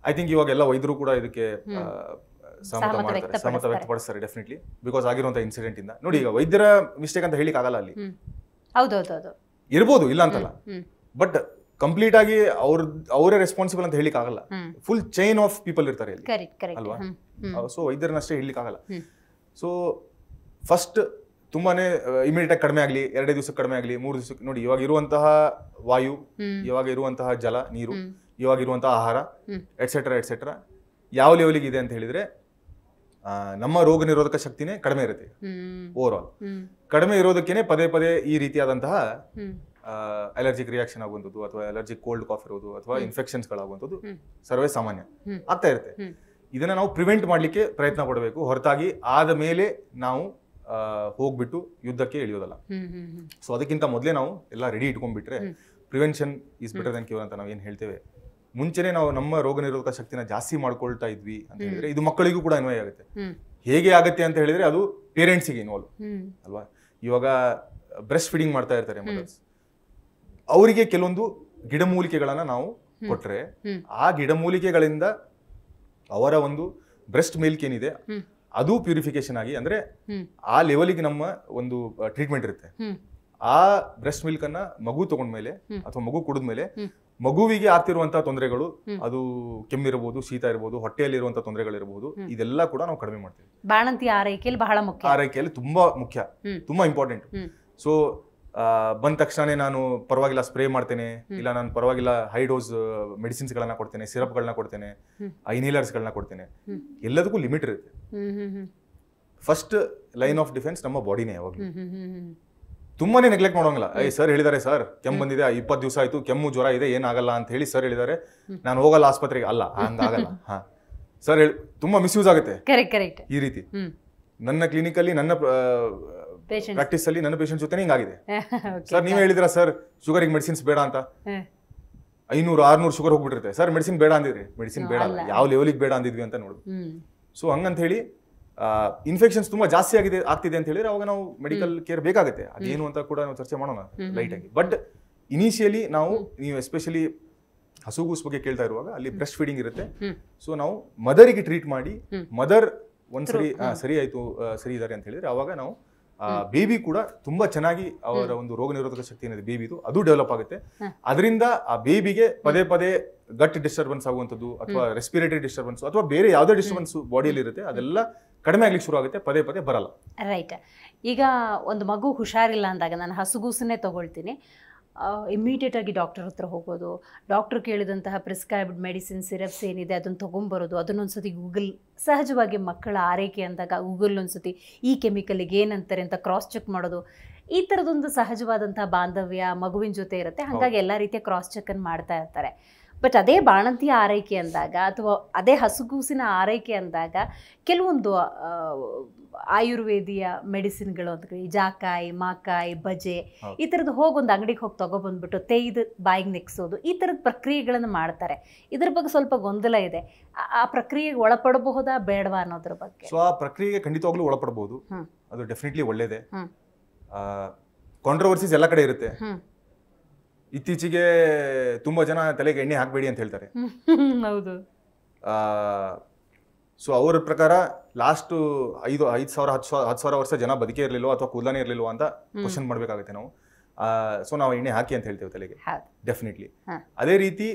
ಐ ಥಿಂಕ್ ಇವಾಗ ಎಲ್ಲ ವೈದ್ಯರು ಕೂಡ ಇದಕ್ಕೆ ಸಹಮತ ವ್ಯಕ್ತಪಡಿಸ್ತಾರೆ ಡೆಫಿನೆಟ್ಲಿ, ಬಿಕಾಸ್ ಆಗಿರುವಂತಹ ಇನ್ಸಿಡೆಂಟ್ ಇಂದ. ನೋಡಿ, ಈಗ ವೈದ್ಯರ ಮಿಸ್ಟೇಕ್ ಅಂತ ಹೇಳಿಕ್ ಆಗಲ್ಲ, ಅಲ್ಲಿ ಇರ್ಬೋದು, ಇಲ್ಲ ಅಂತಲ್ಲ, ಬಟ್ ಕಂಪ್ಲೀಟ್ ಆಗಿ ಅವರೇ ರೆಸ್ಪಾನ್ಸಿಬಲ್ ಅಂತ ಹೇಳಿಕ್ ಆಗಲ್ಲ. ಫುಲ್ ಚೈನ್ ಆಫ್ ಪೀಪಲ್ ಇರ್ತಾರೆ ಇಲ್ಲಿ ಅಲ್ವಾ. ಸೊ ವೈದ್ಯರನ್ನಷ್ಟೇ ಹೇಳಿಕ್ ಆಗಲ್ಲ. ಸೊ ಫಸ್ಟ್ ತುಂಬಾನೇ ಇಮಿಡಿಯೇಟ್ ಆಗಿ ಕಡಿಮೆ ಆಗಲಿ, 2 ದಿವಸಕ್ಕೆ ಕಡಿಮೆ ಆಗಲಿ, 3 ದಿವಸಕ್ಕೆ. ನೋಡಿ, ಇವಾಗ ಇರುವಂತಹ ವಾಯು, ಇವಾಗ ಇರುವಂತಹ ಜಲ, ನೀರು, ಇವಾಗ ಇರುವಂತಹ ಆಹಾರ, ಎಟ್ಸೆಟ್ರಾ ಎಟ್ಸೆಟ್ರಾ ಯಾವ ಲೆವೆಲ್ಗೆ ಇದೆ ಅಂತ ಹೇಳಿದ್ರೆ ನಮ್ಮ ರೋಗ ನಿರೋಧಕ ಶಕ್ತಿನೇ ಕಡಿಮೆ ಇರುತ್ತೆ. ಓವರ್ ಆಲ್ ಕಡಿಮೆ ಇರೋದಕ್ಕೇನೆ ಪದೇ ಪದೇ ಈ ರೀತಿಯಾದಂತಹ ಅಲರ್ಜಿಕ್ ರಿಯಾಕ್ಷನ್ ಆಗುವಂಥದ್ದು ಅಥವಾ ಅಲರ್ಜಿಕ್ ಕೋಲ್ಡ್ ಕಾಫ್ ಇರೋದು ಅಥವಾ ಇನ್ಫೆಕ್ಷನ್ಸ್ಗಳಾಗುವಂಥದ್ದು ಸರ್ವೇ ಸಾಮಾನ್ಯ ಆಗ್ತಾ ಇರುತ್ತೆ. ಇದನ್ನ ನಾವು ಪ್ರಿವೆಂಟ್ ಮಾಡ್ಲಿಕ್ಕೆ ಪ್ರಯತ್ನ ಪಡಬೇಕು, ಹೊರತಾಗಿ ಆದ ಮೇಲೆ ನಾವು ಹೋಗ್ಬಿಟ್ಟು ಯುದ್ಧಕ್ಕೆ ಇಳಿಯೋದಲ್ಲ. ಸೊ ಅದಕ್ಕಿಂತ ಮೊದಲೇ ನಾವು ಎಲ್ಲ ರೆಡಿ ಇಟ್ಕೊಂಡ್ಬಿಟ್ರೆ prevention is better than cure ಅಂತ ನಾವು ಏನ್ ಹೇಳ್ತೇವೆ. ಮುಂಚೆನೆ ನಾವು ನಮ್ಮ ರೋಗ ನಿರೋಧಕ ಶಕ್ತಿನ ಜಾಸ್ತಿ ಮಾಡ್ಕೊಳ್ತಾ ಇದ್ವಿ ಅಂತ ಹೇಳಿದ್ರೆ ಇದು ಮಕ್ಕಳಿಗೂ ಕೂಡ ಅನ್ವಯ ಆಗುತ್ತೆ. ಹೇಗೆ ಆಗುತ್ತೆ ಅಂತ ಹೇಳಿದ್ರೆ ಅದು ಪೇರೆಂಟ್ಸಿಗೆ ಇನ್ವಾಲ್ವ್ ಅಲ್ವಾ. ಇವಾಗ ಬ್ರೆಸ್ಟ್ ಫೀಡಿಂಗ್ ಮಾಡ್ತಾ ಇರ್ತಾರೆ ಮದರ್ಸ್, ಅವರಿಗೆ ಕೆಲವೊಂದು ಗಿಡಮೂಲಿಕೆಗಳನ್ನ ನಾವು ಕೊಟ್ರೆ ಆ ಗಿಡಮೂಲಿಕೆಗಳಿಂದ ಅವರ ಒಂದು ಬ್ರೆಸ್ಟ್ ಮಿಲ್ಕ್ ಏನಿದೆ ಅದು ಪ್ಯೂರಿಫಿಕೇಶನ್ ಆಗಿ, ಅಂದ್ರೆ ಆ ಲೆವೆಲ್ಗೆ ನಮ್ಮ ಒಂದು ಟ್ರೀಟ್ಮೆಂಟ್ ಇರುತ್ತೆ. ಆ ಬ್ರೆಸ್ಟ್ ಮಿಲ್ಕ್ ಅನ್ನ ಮಗು ತಗೊಂಡ್ಮೇಲೆ ಅಥವಾ ಮಗು ಕುಡಿದ್ಮೇಲೆ ಮಗುವಿಗೆ ಆಗ್ತಿರುವಂತಹ ತೊಂದರೆಗಳು, ಅದು ಕೆಮ್ಮಿರಬಹುದು, ಶೀತ ಇರಬಹುದು, ಹೊಟ್ಟೆಯಲ್ಲಿ ಇರುವಂತಹ ತೊಂದರೆಗಳಿರಬಹುದು, ಇದೆಲ್ಲ ಕೂಡ ನಾವು ಕಡಿಮೆ ಮಾಡ್ತೀವಿ. ಬಾಣಂತಿ ಆರೈಕೆಯಲ್ಲಿ ಬಹಳ ಮುಖ್ಯ, ಆರೈಕೆಯಲ್ಲಿ ತುಂಬಾ ಮುಖ್ಯ, ತುಂಬಾ ಇಂಪಾರ್ಟೆಂಟ್. ಸೊ ಬಂದ ತಕ್ಷಣ ನಾನು ಪರವಾಗಿಲ್ಲ ಸ್ಪ್ರೇ ಮಾಡ್ತೇನೆ, ಇಲ್ಲ ನಾನು ಪರವಾಗಿಲ್ಲ ಹೈ ಡೋಸ್ ಮೆಡಿಸಿನ್ಸ್ ಗಳನ್ನ ಕೊಡ್ತೇನೆ, ಸಿರಪ್ಗಳನ್ನ ಕೊಡ್ತೇನೆ, ಇನ್ಹೇಲರ್ಸ್ ಗಳನ್ನ ಕೊಡ್ತೇನೆ, ಎಲ್ಲದಕ್ಕೂ ಲಿಮಿಟ್ ಇರುತ್ತೆ. ಫಸ್ಟ್ ಲೈನ್ ಆಫ್ ಡಿಫೆನ್ಸ್ ನಮ್ಮ ಬಾಡಿನೇ. ಯಾವಾಗಲೂ ತುಂಬಾನೇ ನೆಗ್ಲೆಕ್ಟ್ ಮಾಡೋಂಗಿಲ್ಲ. ಸರ್ ಹೇಳಿದ್ದಾರೆ, ಸರ್ ಕೆಮ್ಮು ಬಂದಿದೆ, 20 ದಿವಸ ಆಯ್ತು, ಕೆಮ್ಮು ಜ್ವರ ಇದೆ, ಏನಾಗಲ್ಲ ಅಂತ ಹೇಳಿ ಸರ್ ಹೇಳಿದ್ದಾರೆ, ನಾನು ಹೋಗಲ್ಲ ಆಸ್ಪತ್ರೆಗೆ, ಅಲ್ಲ ಹಂಗಾಗಲ್ಲ. ಸರ್ ತುಂಬಾ ಮಿಸ್ಯೂಸ್ ಆಗುತ್ತೆ ಈ ರೀತಿ. ನನ್ನ ಕ್ಲಿನಿಕಲ್ಲಿ, ನನ್ನ ಪ್ರಾಕ್ಟೀಸ್ ಅಲ್ಲಿ ನನ್ನ ಪೇಷಂಟ್ ಜೊತೆ ಹಿಂಗಾಗಿದೆ. ಸರ್ ನೀವೇ ಹೇಳಿದ್ರ ಸರ್ ಶುಗರಿಗೆ ಮೆಡಿಸಿನ್ಸ್ ಬೇಡ ಅಂತ, 500-600 ಶುಗರ್ ಹೋಗ್ಬಿಟ್ಟಿರುತ್ತೆ. ಸರ್ ಮೆಡಿಸಿನ್ ಬೇಡ ಅಂದಿದ್ರಿ, ಮೆಡಿಸಿನ್ ಬೇಡ, ಯಾವ ಲೆವೆಲ್ಗೆ ಬೇಡ ಅಂದಿದ್ವಿ ಅಂತ ನೋಡುದು. ಸೊ ಹಂಗಂತ ಹೇಳಿ ಇನ್ಫೆಕ್ಷನ್ಸ್ ತುಂಬಾ ಜಾಸ್ತಿ ಆಗ್ತಿದೆ ಅಂತ ಹೇಳಿದ್ರೆ ಅವಾಗ ನಾವು ಮೆಡಿಕಲ್ ಕೇರ್ ಬೇಕಾಗುತ್ತೆ. ಅದೇನು ಅಂತ ಕೂಡ ನಾವು ಚರ್ಚೆ ಮಾಡೋಣ ಲೈಟ್ ಆಗಿ. ಬಟ್ ಇನಿಷಿಯಲಿ ನೀವು ಎಸ್ಪೆಷಲಿ ಹಸುಗೂಸ್ ಬಗ್ಗೆ ಕೇಳ್ತಾ ಇರುವಾಗ ಅಲ್ಲಿ ಬ್ರೆಸ್ಟ್ ಫೀಡಿಂಗ್ ಇರುತ್ತೆ. ಸೊ ನಾವು ಮದರಿಗೆ ಟ್ರೀಟ್ ಮಾಡಿ, ಮದರ್ ಒಂದ್ಸರಿ ಸರಿ ಆಯ್ತು, ಸರಿ ಇದಾರೆ ಅಂತ ಹೇಳಿದ್ರೆ ಅವಾಗ ನಾವು ಬೇಬಿ ಕೂಡ ತುಂಬಾ ಚೆನ್ನಾಗಿ ಅವರ ಒಂದು ರೋಗ ನಿರೋಧಕ ಶಕ್ತಿ ಏನಿದೆ ಬೇಬಿದು ಅದು ಡೆವಲಪ್ ಆಗುತ್ತೆ. ಅದರಿಂದ ಆ ಬೇಬಿಗೆ ಪದೇ ಪದೇ ಗಟ್ ಡಿಸ್ಟರ್ಬೆನ್ಸ್ ಆಗುವಂಥದ್ದು ಅಥವಾ ರೆಸ್ಪಿರೇಟರಿ ಡಿಸ್ಟರ್ಬೆನ್ಸ್ ಅಥವಾ ಬೇರೆ ಯಾವುದೇ ಡಿಸ್ಟರ್ಬೆನ್ಸ್ ಬಾಡಿಯಲ್ಲಿ ಇರುತ್ತೆ, ಅದೆಲ್ಲ ಕಡಿಮೆ ಆಗ್ಲಿಕ್ಕೆ ಶುರು ಆಗುತ್ತೆ, ಪದೇ ಪದೇ ಬರಲ್ಲ. ರೈಟ್. ಈಗ ಒಂದು ಮಗು ಹುಷಾರಿಲ್ಲ ಅಂದಾಗ ನಾನು ಹಸುಗೂಸನ್ನೇ ತಗೊಳ್ತೀನಿ, ಇಮ್ಮಿಡಿಯೇಟ್ ಆಗಿ ಡಾಕ್ಟರ್ ಹತ್ರ ಹೋಗೋದು, ಡಾಕ್ಟರ್ ಕೇಳಿದಂತಹ ಪ್ರಿಸ್ಕ್ರೈಬ್ಡ್ ಮೆಡಿಸಿನ್ ಸಿರಪ್ಸ್ ಏನಿದೆ ಅದನ್ನು ತೊಗೊಂಬರೋದು, ಅದನ್ನೊಂದ್ಸತಿ ಗೂಗಲ್, ಸಹಜವಾಗಿ ಮಕ್ಕಳ ಆರೈಕೆ ಅಂದಾಗ ಗೂಗಲ್ ಒಂದ್ಸತಿ ಈ ಕೆಮಿಕಲಿಗೆ ಏನಂತಾರೆ ಅಂತ ಕ್ರಾಸ್ ಚೆಕ್ ಮಾಡೋದು, ಈ ಥರದೊಂದು ಸಹಜವಾದಂತಹ ಬಾಂಧವ್ಯ ಮಗುವಿನ ಜೊತೆ ಇರುತ್ತೆ. ಹಾಗಾಗಿ ಎಲ್ಲ ರೀತಿಯ ಕ್ರಾಸ್ ಚೆಕನ್ನು ಮಾಡ್ತಾ ಇರ್ತಾರೆ. ಬಟ್ ಅದೇ ಬಾಣಂತಿಯ ಆರೈಕೆ ಅಂದಾಗ ಅಥವಾ ಅದೇ ಹಸುಗೂಸಿನ ಆರೈಕೆ ಅಂದಾಗ ಕೆಲವೊಂದು ಆಯುರ್ವೇದಿಯ ಮೆಡಿಸಿನ್ಗಳು ಅಂತ ಜಾಕಾಯಿ, ಮಾಕಾಯಿ, ಬಜೆ ಈ ಥರದ್ದು ಹೋಗೊಂದು ಅಂಗಡಿಗೆ ಹೋಗಿ ತೊಗೊಬಂದ್ಬಿಟ್ಟು ತೆಯ್ದು ಬಾಯಿಗೆ ನೆಕ್ಸೋದು, ಈ ಥರದ ಪ್ರಕ್ರಿಯೆಗಳನ್ನು ಮಾಡ್ತಾರೆ. ಇದ್ರ ಬಗ್ಗೆ ಸ್ವಲ್ಪ ಗೊಂದಲ ಇದೆ. ಆ ಪ್ರಕ್ರಿಯೆಗೆ ಒಳಪಡಬಹುದಾ ಬೇಡವಾ ಅನ್ನೋದ್ರ ಬಗ್ಗೆ? ಸೊ ಆ ಪ್ರಕ್ರಿಯೆಗೆ ಖಂಡಿತವಾಗ್ಲೂ ಒಳಪಡಬಹುದು, ಅದು ಡೆಫಿನೆಟ್ಲಿ ಒಳ್ಳೇದೇ. ಕಾಂಟ್ರವರ್ಸೀಸ್ ಎಲ್ಲ ಕಡೆ ಇರುತ್ತೆ. ಇತ್ತೀಚೆಗೆ ತುಂಬಾ ಜನ ತಲೆಗೆ ಎಣ್ಣೆ ಹಾಕಬೇಡಿ ಅಂತ ಹೇಳ್ತಾರೆ. ಹೌದು. ಸೊ ಅವರ ಪ್ರಕಾರ ಲಾಸ್ಟ್ 5,000-10,000 ವರ್ಷ ಜನ ಬದುಕೇ ಇರಲಿಲ್ವೋ ಅಥವಾ ಕೂದಲನೇ ಇರಲಿಲ್ವೋ ಅಂತ ಕ್ವಶನ್ ಮಾಡ್ಬೇಕಾಗುತ್ತೆ ನಾವು. ಸೊ ನಾವು ಎಣ್ಣೆ ಹಾಕಿ ಅಂತ ಹೇಳ್ತೇವೆ ತಲೆಗೆ, ಡೆಫಿನೆಟ್ಲಿ. ಅದೇ ರೀತಿ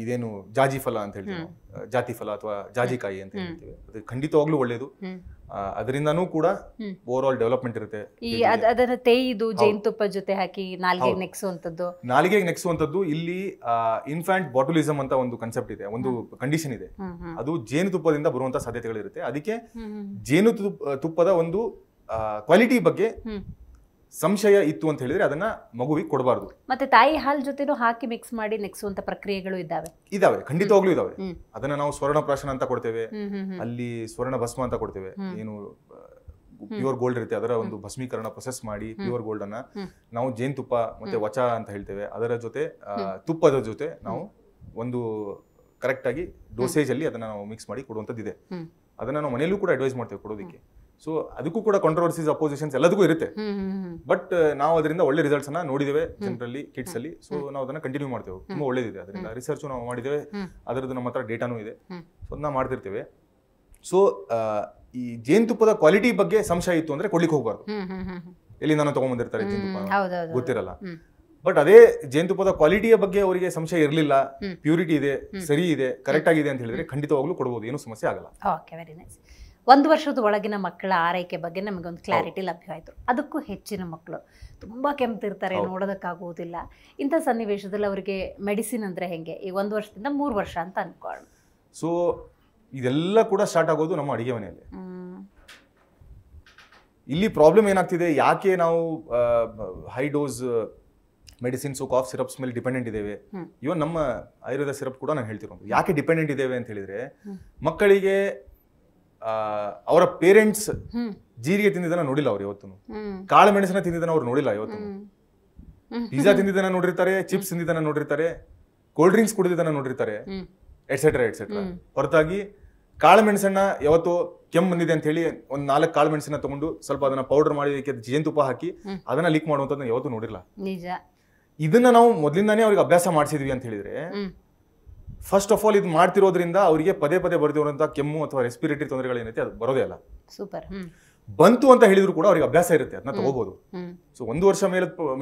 ಇದೇನು ಜಾಜಿ ಫಲ ಅಂತ ಹೇಳ್ತೀವಿ ನಾವು, ಜಾತಿ ಫಲ ಅಥವಾ ಜಾಜಿಕಾಯಿ ಅಂತ ಹೇಳ್ತೀವಿ, ಅದು ಖಂಡಿತವಾಗ್ಲೂ ಒಳ್ಳೇದು. ಅದರಿಂದನೂ ಕೂಡ ಓವರ್ ಆಲ್ ಡೆವಲಪ್ಮೆಂಟ್ ಇರುತ್ತೆ. ಅದನ್ನ ತೇಯ್ದು ಜೇನುತುಪ್ಪ ಜೊತೆ ಹಾಕಿ ನಾಲಿಗೆಗೆ ನೆಕ್ಸುವಂತದ್ದು ಇಲ್ಲಿ ಇನ್ಫ್ಯಾಂಟ್ ಬಾಟುಲಿಸಮ್ ಅಂತ ಒಂದು ಕಾನ್ಸೆಪ್ಟ್ ಇದೆ, ಒಂದು ಕಂಡೀಷನ್ ಇದೆ. ಅದು ಜೇನುತುಪ್ಪದಿಂದ ಬರುವಂತ ಸಾಧ್ಯತೆಗಳಿರುತ್ತೆ. ಅದಕ್ಕೆ ಜೇನುತುಪ್ಪದ ಒಂದು ಕ್ವಾಲಿಟಿ ಬಗ್ಗೆ ಸಂಶಯ ಇತ್ತು ಅಂತ ಹೇಳಿದ್ರೆ ಅದನ್ನ ಮಗುವಿಗೆ ಕೊಡಬಾರ್ದು. ಮತ್ತೆ ತಾಯಿ ಹಾಲ್ ಜೊತೆನೂ ಹಾಕಿ ಮಿಕ್ಸ್ ಮಾಡಿ ನೆಕ್ಸುವಂತ ಪ್ರಕ್ರಿಯೆಗಳು ಇದಾವೆ, ಖಂಡಿತವಾಗ್ಲೂ ಇದಾವೆ. ಅದನ್ನ ನಾವು ಸ್ವರ್ಣ ಪ್ರಾಶನ ಅಂತ ಕೊಡ್ತೇವೆ, ಅಲ್ಲಿ ಸ್ವರ್ಣ ಭಸ್ಮ ಅಂತ ಕೊಡ್ತೇವೆ. ಏನು ಪ್ಯೂರ್ ಗೋಲ್ಡ್ ಇರುತ್ತೆ ಅದರ ಒಂದು ಭಸ್ಮೀಕರಣ ಪ್ರೊಸೆಸ್ ಮಾಡಿ ಪ್ಯೂರ್ ಗೋಲ್ಡ್ ಅನ್ನ ನಾವು ಜೇನುತುಪ್ಪ ಮತ್ತೆ ವಚ ಅಂತ ಹೇಳ್ತೇವೆ, ಅದರ ಜೊತೆ ತುಪ್ಪದ ಜೊತೆ ನಾವು ಒಂದು ಕರೆಕ್ಟ್ ಆಗಿ ಡೋಸೇಜ್ ಅಲ್ಲಿ ಅದನ್ನ ನಾವು ಮಿಕ್ಸ್ ಮಾಡಿ ಕೊಡುವಂತದ್ದಿದೆ. ಅದನ್ನ ನಾವು ಮನೆಯಲ್ಲೂ ಕೂಡ ಅಡ್ವೈಸ್ ಮಾಡ್ತೇವೆ ಕೊಡೋದಕ್ಕೆ. ಸೊ ಅದಕ್ಕೂ ಕೂಡ ಕಾಂಟ್ರವರ್ಸೀಸ್, ಅಪೋಸಿಷನ್ಸ್ ಎಲ್ಲದಕ್ಕೂ ಇರುತ್ತೆ. ಬಟ್ ನಾವು ಅದರಿಂದ ಒಳ್ಳೆ ರಿಸಲ್ಟ್ಸ್ ಅನ್ನ ನೋಡಿದ್ದೇವೆ ಜನರಲ್ಲಿ, ಕಿಡ್ಸ್ ಅಲ್ಲಿ. ಸೊ ನಾವು ಅದನ್ನ ಕಂಟಿನ್ಯೂ ಮಾಡ್ತೇವೆ, ತುಂಬಾ ಒಳ್ಳೇದಿದೆ. ಅದರಿಂದ ರಿಸರ್ಚ್ ನಾವು ಮಾಡಿದ್ದೇವೆ, ಅದರದ್ದು ನಮ್ಮ ಹತ್ರ ಡೇಟಾನೂ ಇದೆ. ಸೊ ಅದನ್ನ ಮಾಡ್ತಿರ್ತೇವೆ. ಸೊ ಈ ಜೇನುತುಪ್ಪದ ಕ್ವಾಲಿಟಿ ಬಗ್ಗೆ ಸಂಶಯ ಇತ್ತು ಅಂದ್ರೆ ಕೊಡ್ಲಿಕ್ಕೆ ಹೋಗ್ಬಾರ್ದು. ಎಲ್ಲಿ ನಾನು ತಗೊಂಡ್ಬಂದಿರ್ತಾರೆ ಜೇನುತುಪ್ಪ ಗೊತ್ತಿರಲ್ಲ. ಬಟ್ ಅದೇ ಜೇನುತುಪ್ಪದ ಕ್ವಾಲಿಟಿಯ ಬಗ್ಗೆ ಅವರಿಗೆ ಸಂಶಯ ಇರಲಿಲ್ಲ, ಪ್ಯೂರಿಟಿ ಇದೆ, ಸರಿ ಇದೆ, ಕರೆಕ್ಟ್ ಆಗಿದೆ ಅಂತ ಹೇಳಿದ್ರೆ ಖಂಡಿತವಾಗ್ಲೂ ಕೊಡಬಹುದು, ಏನು ಸಮಸ್ಯೆ ಆಗಲ್ಲ. Okay, very nice. 1 ವರ್ಷದ ಒಳಗಿನ ಮಕ್ಕಳ ಆರೈಕೆ ಬಗ್ಗೆ ನಮಗೊಂದು ಕ್ಲಾರಿಟಿ ಲಭ್ಯವಾಯಿತು. ಅದಕ್ಕೂ ಹೆಚ್ಚಿನ ಮಕ್ಕಳು ತುಂಬಾ ಕೆಮ್ತಿರ್ತಾರೆ, ನೋಡೋದಕ್ಕಾಗುವುದಿಲ್ಲ. ಇಂಥ ಸನ್ನಿವೇಶದಲ್ಲಿ ಅವರಿಗೆ ಮೆಡಿಸಿನ್ ಅಂದ್ರೆ ಹೆಂಗೆ? ಈ 1 ವರ್ಷದಿಂದ 3 ವರ್ಷ ಅಂತ ಅನ್ಕೊಳ್ಳೋಣ. ಸೊ ಇದೆಲ್ಲ ಕೂಡ ಸ್ಟಾರ್ಟ್ ಆಗೋದು ನಮ್ಮ ಅಡಿಗೆ ಮನೆಯಲ್ಲಿ. ಇಲ್ಲಿ ಪ್ರಾಬ್ಲಮ್ ಏನಾಗ್ತಿದೆ, ಯಾಕೆ ನಾವು high dose medicines, cough syrups ಮೇಲೆ ಡಿಪೆಂಡೆಂಟ್ ಇದ್ದೇವೆ. ಇವನ್ ನಮ್ಮ ಆಯುರ್ವೇದ ಸಿರಪ್ ಕೂಡ ನಾನು ಹೇಳ್ತಿರೋದು ಯಾಕೆ ಡಿಪೆಂಡೆಂಟ್ ಇದ್ದೇವೆ ಅಂತ ಹೇಳಿದ್ರೆ, ಮಕ್ಕಳಿಗೆ ಅವರ ಪೇರೆಂಟ್ಸ್ ಜೀರಿಗೆ ತಿಂದಿದ್ದನ್ನ ನೋಡಿಲ್ಲ ಅವ್ರು ಇವತ್ತು, ಕಾಳು ಮೆಣಸಿನ ತಿಂದಿದ್ದನ್ನ ಅವ್ರು ನೋಡಿಲ್ಲ ಇವತ್ತು. ಪಿಜ್ಜಾ ತಿಂದಿದ್ದನ್ನ ನೋಡಿರ್ತಾರೆ, ಚಿಪ್ಸ್ ತಿಂದಿದ್ದನ್ನ ನೋಡಿರ್ತಾರೆ, ಕೋಲ್ಡ್ ಡ್ರಿಂಕ್ಸ್ ಕುಡಿದಿದ್ದನ್ನ ನೋಡಿರ್ತಾರೆ, ಎಟ್ಸೆಟ್ರಾ ಎಟ್ಸೆಟ್ರಾ. ಹೊರತಾಗಿ ಕಾಳು ಮೆಣಸನ್ನ ಯಾವತ್ತು ಕೆಮ್ಮು ಬಂದಿದೆ ಅಂತ ಹೇಳಿ ಒಂದ್ 4 ಕಾಳು ಮೆಣಸನ್ನ ತಗೊಂಡು ಸ್ವಲ್ಪ ಅದನ್ನ ಪೌಡರ್ ಮಾಡಿ ಜೇನುತುಪ್ಪ ಹಾಕಿ ಅದನ್ನ ಲೀಕ್ ಮಾಡುವಂತದನ್ನ ಯಾವತ್ತು ನೋಡಿಲ್ಲ. ಇದನ್ನ ನಾವು ಮೊದಲಿಂದಾನೇ ಅವ್ರಿಗೆ ಅಭ್ಯಾಸ ಮಾಡಿಸಿದ್ವಿ ಅಂತ ಹೇಳಿದ್ರೆ, ಫಸ್ಟ್ ಆಫ್ ಆಲ್ ಇದು ಮಾಡ್ತಿರೋದ್ರಿಂದ ಅವರಿಗೆ ಪದೇ ಪದೇ ಬರ್ತಿರುವಂತಹ ಕೆಮ್ಮು ಅಥವಾ ರೆಸ್ಪಿರೇಟರಿ ತೊಂದರೆಗಳೇನೈತೆ ಅದು ಬರೋದೇ ಅಲ್ಲ. ಸೂಪರ್. ಬಂತು ಅಂತ ಹೇಳಿದ್ರು ಕೂಡ ಅವ್ರಿಗೆ ಅಭ್ಯಾಸ ಇರುತ್ತೆ, ಅದನ್ನ ತಗೋಬಹುದು. ಸೊ 1 ವರ್ಷ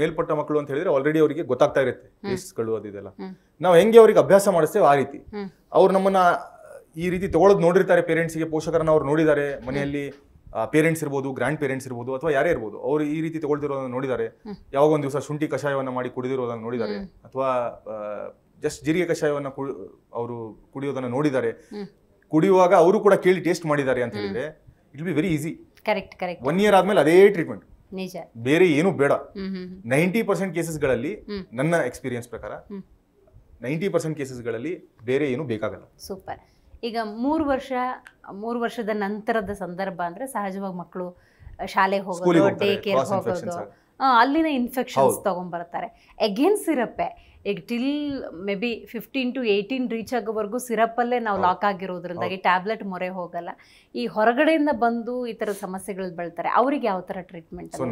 ಮೇಲ್ಪಟ್ಟ ಮಕ್ಕಳು ಅಂತ ಹೇಳಿದ್ರೆ ಆಲ್ರೆಡಿ ಅವರಿಗೆ ಗೊತ್ತಾಗ್ತಾ ಇರುತ್ತೆ ಟೇಸ್ಟ್ಗಳು ಅದೆಲ್ಲ. ನಾವು ಹೆಂಗೆ ಅವ್ರಿಗೆ ಅಭ್ಯಾಸ ಮಾಡಿಸ್ತೇವೆ ಆ ರೀತಿ ಅವ್ರು ನಮ್ಮನ್ನ ಈ ರೀತಿ ತಗೊಳ್ಳೋದು ನೋಡಿರ್ತಾರೆ. ಪೇರೆಂಟ್ಸ್ಗೆ, ಪೋಷಕರನ್ನ ಅವ್ರು ನೋಡಿದ್ದಾರೆ ಮನೆಯಲ್ಲಿ, ಪೇರೆಂಟ್ಸ್ ಇರ್ಬೋದು, ಗ್ರ್ಯಾಂಡ್ ಪೇರೆಂಟ್ಸ್ ಇರ್ಬೋದು, ಅಥವಾ ಯಾರೇ ಇರ್ಬೋದು, ಅವ್ರು ಈ ರೀತಿ ತಗೊಳ್ತಿರೋದನ್ನ ನೋಡಿದ್ದಾರೆ. ಯಾವಾಗ ಒಂದ್ ದಿವಸ ಶುಂಠಿ ಕಷಾಯವನ್ನ ಮಾಡಿ ಕುಡಿದಿರೋದನ್ನ ನೋಡಿದ್ದಾರೆ, ಅಥವಾ ಜಸ್ಟ್ ಜೀರಿಗೆ ಕಷಾಯವನ್ನ ಅವರು ಕುಡಿಯೋದನ್ನ ನೋಡಿದ್ದಾರೆ. ಕುಡಿಯುವಾಗ ಅವರು ಕೂಡ ಕೇಳಿ ಟೇಸ್ಟ್ ಮಾಡಿದ್ದಾರೆ ಅಂತ ಹೇಳಿದ್ರೆ it be very easy. 1 year ಆದ್ಮೇಲೆ ಅದೇ ಟ್ರೀಟ್ಮೆಂಟ್, ಬೇರೆ ಏನು ಬೇಡ. 90% ಕೇಸಸ್ಗಳಲ್ಲಿ, ನನ್ನ ಎಕ್ಸ್ಪೀರಿಯನ್ಸ್ ಪ್ರಕಾರ 90% ಕೇಸಸ್ಗಳಲ್ಲಿ ಬೇರೆ ಏನು ಬೇಕಾಗಲ್ಲ. ಸೂಪರ್. ಈಗ 3 ವರ್ಷದ ನಂತರದ ಸಂದರ್ಭ ಅಂದ್ರೆ ಸಹಜವಾಗಿ ಮಕ್ಕಳು ಶಾಲೆಗೆ ಹೋಗೋದು, ಡೇ ಕೇರ್ ಹೋಗೋದು, ಅಲ್ಲಿನ ಇನ್ಫೆಕ್ಷನ್ಸ್ ತಗೊಂಡ್ಬರ್ತಾರೆ. ಅಗೇನ್ ಸಿರಪ್ಪೆ ಈಗ till may be 15 to 18 reach ಆಗೋವರೆಗೂ ಸಿರಪ್ಪಲ್ಲೇ ನಾವು ಲಾಕ್ ಆಗಿರೋದ್ರಿಂದಾಗಿ ಟ್ಯಾಬ್ಲೆಟ್ ಮೊರೆ ಹೋಗಲ್ಲ. ಈ ಹೊರಗಡೆಯಿಂದ ಬಂದು ಈ ತರ ಸಮಸ್ಯೆಗಳು ಬೆಳ್ತಾರೆ, ಅವ್ರಿಗೆ ಯಾವ ತರ ಟ್ರೀಟ್ಮೆಂಟ್? ಸೊ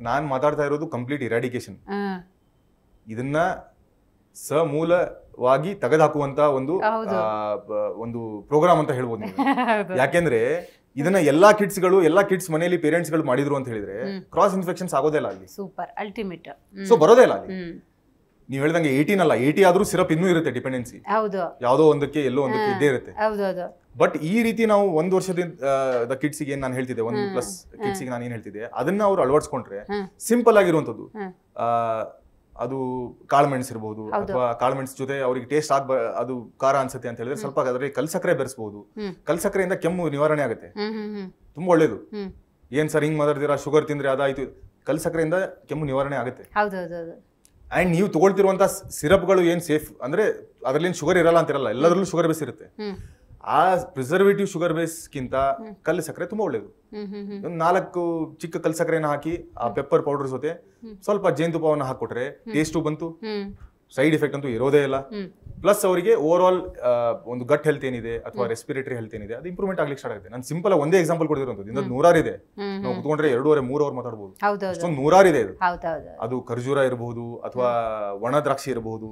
ನಾನು ಮಾತಾಡ್ತಾ ಇರೋದು ಕಂಪ್ಲೀಟ್ ಇರಾಡಿಕೇಶನ್. ಇದನ್ನ ಸಮೂಲವಾಗಿ ತೆಗೆದುಹಾಕುವಂತ ಒಂದು ಪ್ರೋಗ್ರಾಮ್ ಅಂತ ಹೇಳ್ಬೋದು. ಯಾಕೆಂದ್ರೆ ಇದನ್ನ ಎಲ್ಲಾ ಕಿಡ್ಸ್ ಮನೆಯಲ್ಲಿ ಪೇರೆಂಟ್ಸ್ ಗಳು ಮಾಡಿದ್ರು ಅಂತ ಹೇಳಿದ್ರೆ ಕ್ರಾಸ್ ಇನ್ಫೆಕ್ಷನ್ಸ್ ಆಗೋದೇ ಇಲ್ಲ ಅಲ್ಲಿ. Super, ultimate. ಸೊ ಬರೋದೇ ಇಲ್ಲ ಅಲ್ಲಿ. ನೀವು ಹೇಳ್ದಂಗೆ 18 ಅಲ್ಲ, 80 ಆದ್ರೂ ಸಿರಪ್ ಇನ್ನೂ ಇರುತ್ತೆ ಡಿಪೆಂಡೆನ್ಸಿ. ಯಾವ್ದೋ ಒಂದಕ್ಕೆ ಎಲ್ಲೋ ಒಂದಕ್ಕೆ ಇದ್ದೇ ಇರುತ್ತೆ. ಬಟ್ ಈ ರೀತಿ ನಾವು 1 ವರ್ಷದ ಕಿಡ್ಸ್ಗೆ ಏನ್ ನಾನು ಹೇಳ್ತಿದ್ದೆ, 1+ ಕಿಡ್ಸ್ಗೆ ನಾನು ಏನ್ ಹೇಳ್ತಿದ್ದೆ, ಅದನ್ನ ಅವ್ರು ಅಳವಡಿಸ್ಕೊಂಡ್ರೆ ಸಿಂಪಲ್ ಆಗಿರುವಂತದ್ದು. ಅದು ಕಾಳುಮೆಣಸು ಇರಬಹುದು, ಅಥವಾ ಕಾಳುಮೆಣಸು ಜೊತೆ ಅವ್ರಿಗೆ ಟೇಸ್ಟ್ ಅದು ಖಾರ ಅನ್ಸುತ್ತೆ ಅಂತ ಹೇಳಿದ್ರೆ ಸ್ವಲ್ಪ ಅದರಲ್ಲಿ ಕಲ್ಸಕ್ಕರೆ ಬೆರೆಸಬಹುದು. ಕಲ್ಸಕ್ಕರೆಯಿಂದ ಕೆಮ್ಮು ನಿವಾರಣೆ ಆಗುತ್ತೆ, ತುಂಬಾ ಒಳ್ಳೇದು. ಏನ್ ಸರ್ ಹಿಂಗ್ ಮಾತಾಡ್ತೀರಾ, ಶುಗರ್ ತಿಂದ್ರೆ ಅದಾಯ್ತು, ಕಲ್ಸಕ್ಕರೆಯಿಂದ ಕೆಮ್ಮು ನಿವಾರಣೆ ಆಗುತ್ತೆ. ಅಂಡ್ ನೀವು ತಗೊಳ್ತಿರುವಂತ ಸಿರಪ್ಗಳು ಏನ್ ಸೇಫ್ ಅಂದ್ರೆ ಅದ್ರಲ್ಲಿ ಏನ್ ಶುಗರ್ ಇರಲ್ಲ ಅಂತಿರಲ್ಲ, ಎಲ್ಲದರಲ್ಲೂ ಶುಗರ್ ಬೇಸ್ ಇರುತ್ತೆ. ಆ ಪ್ರಿಸರ್ವೇಟಿವ್ ಶುಗರ್ ಬೇಸ್ಗಿಂತ ಕಲ್ಲು ಸಕ್ಕರೆ ತುಂಬಾ ಒಳ್ಳೇದು. ಒಂದು 4 ಚಿಕ್ಕ ಕಲ್ಲು ಸಕ್ಕರೆನ ಹಾಕಿ ಆ ಪೆಪ್ಪರ್ ಪೌಡರ್ ಜೊತೆ ಸ್ವಲ್ಪ ಜೇನುತುಪ್ಪವನ್ನು ಹಾಕೊಟ್ರೆ ಟೇಸ್ಟು ಬಂತು, ಸೈಡ್ ಎಫೆಕ್ಟ್ ಅಂತೂ ಇರೋದೇ ಇಲ್ಲ. ಪ್ಲಸ್ ಅವರಿಗೆ ಓವರ್ ಆಲ್ ಒಂದು ಗಟ್ ಹೆಲ್ತ್ ಏನಿದೆ ಅಥವಾ ರೆಸ್ಪಿರೇಟರಿ ಹೆಲ್ತ್ ಏನಿದೆ ಅದು ಇಂಪ್ರೂವ್ಮೆಂಟ್ ಆಗ್ಲಿಕ್ಕೆ ಸ್ಟಾರ್ಟ್ ಆಗುತ್ತೆ. ನಾನು ಸಿಂಪಲ್ ಒಂದೇ ಎಕ್ಸಾಂಪಲ್ ಕೊಡಿರೋದು, ಇಂದ 100 ಇದೆ. ನಾವು ಕುತ್ಕೊಂಡ್ರೆ 2-3 ಅವರ್ ಮಾತಾಡಬಹುದು. ಅಷ್ಟೊಂದು 100 ಇದೆ. ಅದು ಖರ್ಜೂರ ಇರಬಹುದು, ಅಥವಾ ಒಣ ದ್ರಾಕ್ಷಿ ಇರಬಹುದು,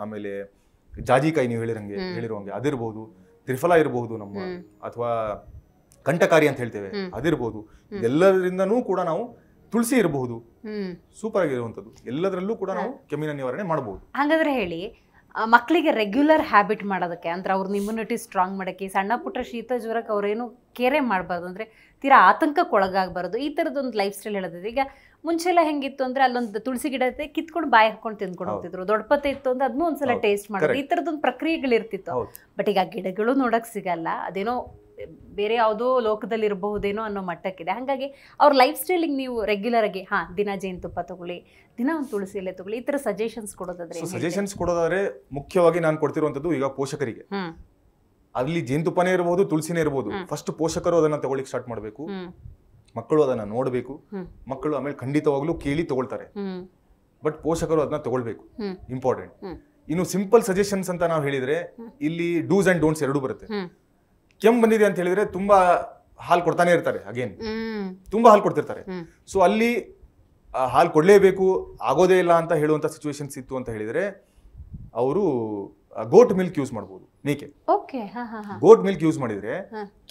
ಆಮೇಲೆ ಜಾಜಿಕಾಯಿ ನೀವು ಹೇಳಿರುವಂಗೆ ಅದಿರಬಹುದು, ತ್ರಿಫಲ ಇರಬಹುದು ನಮ್ಮ, ಅಥವಾ ಕಂಠಕಾರಿ ಅಂತ ಹೇಳ್ತೇವೆ ಅದಿರಬಹುದು. ಇದೆಲ್ಲರಿಂದನೂ ಕೂಡ ನಾವು, ತುಳಸಿ ಇರಬಹುದು, ಸೂಪರ್ ಆಗಿರುವಂತದ್ದು, ಎಲ್ಲದರಲ್ಲೂ ಕೂಡ ನಾವು ಕೆಮ್ಮಿನ ನಿವಾರಣೆ ಮಾಡಬಹುದು. ಹಾಗಾದ್ರೆ ಹೇಳಿ, ಮಕ್ಕಳಿಗೆ ರೆಗ್ಯುಲರ್ ಹ್ಯಾಬಿಟ್ ಮಾಡೋದಕ್ಕೆ ಅಂದ್ರೆ ಅವ್ರ ಇಮ್ಯುನಿಟಿ ಸ್ಟ್ರಾಂಗ್ ಮಾಡೋಕ್ಕೆ ಸಣ್ಣ ಪುಟ್ಟ ಶೀತ ಜ್ವರಕ್ಕೆ ಅವ್ರೇನು ಕೇರೆ ಮಾಡಬಾರ್ದು ಅಂದರೆ ತೀರಾ ಆತಂಕಕ್ಕೆ ಒಳಗಾಗಬಾರ್ದು, ಈ ಥರದೊಂದು ಲೈಫ್ ಸ್ಟೈಲ್ ಹೇಳೋದಿದೆ. ಈಗ ಮುಂಚೆಲ್ಲ ಹೆಂಗಿತ್ತು ಅಂದರೆ ಅಲ್ಲೊಂದು ತುಳಸಿ ಗಿಡ ಐತೆ ಕಿತ್ಕೊಂಡು ಬಾಯಿ ಹಾಕೊಂಡು ತಿಂದ್ಕೊಂಡು ಹೋಗ್ತಿದ್ರು, ದೊಡ್ಡಪತ್ತೆ ಇತ್ತು ಅಂದ್ರೆ ಅದನ್ನೂ ಒಂದ್ಸಲ ಟೇಸ್ಟ್ ಮಾಡೋದು, ಈ ಥರದೊಂದು ಪ್ರಕ್ರಿಯೆಗಳಿರ್ತಿತ್ತು. ಬಟ್ ಈಗ ಗಿಡಗಳು ನೋಡೋಕೆ ಸಿಗಲ್ಲ, ಅದೇನೋ ಬೇರೆ ಯಾವುದೋ ಲೋಕದಲ್ಲಿ ಇರಬಹುದೇನೋ ಅನ್ನೋ ಮಟ್ಟಕ್ಕಿದೆ. ಹಾಗಾಗಿ ಅವ್ರ ಲೈಫ್ ಸ್ಟೈಲಿಗೆ ನೀವು ರೆಗ್ಯುಲರ್ ಆಗಿ ದಿನ ಜೇನುತುಪ್ಪ ತಗೊಳ್ಳಿ, ದಿನ ಒಂದು ತುಳಸಿ ಎಲೆ ತಗೊಳ್ಳಿ, ಈ ಥರ ಸಜೆಷನ್ಸ್ ಕೊಡೋದಾದ್ರೆ ಸಜೆಷನ್ಸ್ ಕೊಡೋದಾದ್ರೆ ಮುಖ್ಯವಾಗಿ ನಾನು ಕೊಡ್ತಿರುವಂತದ್ದು ಈಗ ಪೋಷಕರಿಗೆ. ಅಲ್ಲಿ ಜೇನುತುಪ್ಪನೇ ಇರಬಹುದು, ತುಳಸಿನೇ ಇರಬಹುದು. ಫಸ್ಟ್ ಪೋಷಕರು ಅದನ್ನ ತಗೊಳ್ಳಿಕ್ ಸ್ಟಾರ್ಟ್ ಮಾಡಬೇಕು, ಮಕ್ಕಳು ಅದನ್ನ ನೋಡಬೇಕು, ಮಕ್ಕಳು ಆಮೇಲೆ ಖಂಡಿತವಾಗ್ಲೂ ಕೇಳಿ ತಗೊಳ್ತಾರೆ. ಬಟ್ ಪೋಷಕರು ಅದನ್ನ ತಗೊಳ್ಬೇಕು, ಇಂಪಾರ್ಟೆಂಟ್. ಇನ್ನು ಸಿಂಪಲ್ ಸಜೆಷನ್ಸ್ ಅಂತ ನಾವು ಹೇಳಿದ್ರೆ ಇಲ್ಲಿ ಡೂಸ್ ಅಂಡ್ ಡೋಂಟ್ಸ್ ಎರಡೂ ಬರುತ್ತೆ. ಕೆಮ್ಮು ಬಂದಿದೆ ಅಂತ ಹೇಳಿದ್ರೆ ತುಂಬಾ ಹಾಲು ಕೊಡ್ತಾನೆ ಇರ್ತಾರೆ, ಅಗೇನ್ ತುಂಬಾ ಹಾಲು ಕೊಡ್ತಿರ್ತಾರೆ. ಸೊ ಅಲ್ಲಿ ಹಾಲು ಕೊಡ್ಲೇಬೇಕು, ಆಗೋದೇ ಇಲ್ಲ ಅಂತ ಹೇಳುವಂತ ಸಿಚುವೇಶನ್ಸ್ ಇತ್ತು ಅಂತ ಹೇಳಿದ್ರೆ ಅವರು ಗೋಟ್ ಮಿಲ್ಕ್ ಯೂಸ್ ಮಾಡಬಹುದು. ಮೇಕೆ ಗೋಟ್ ಮಿಲ್ಕ್ ಯೂಸ್ ಮಾಡಿದ್ರೆ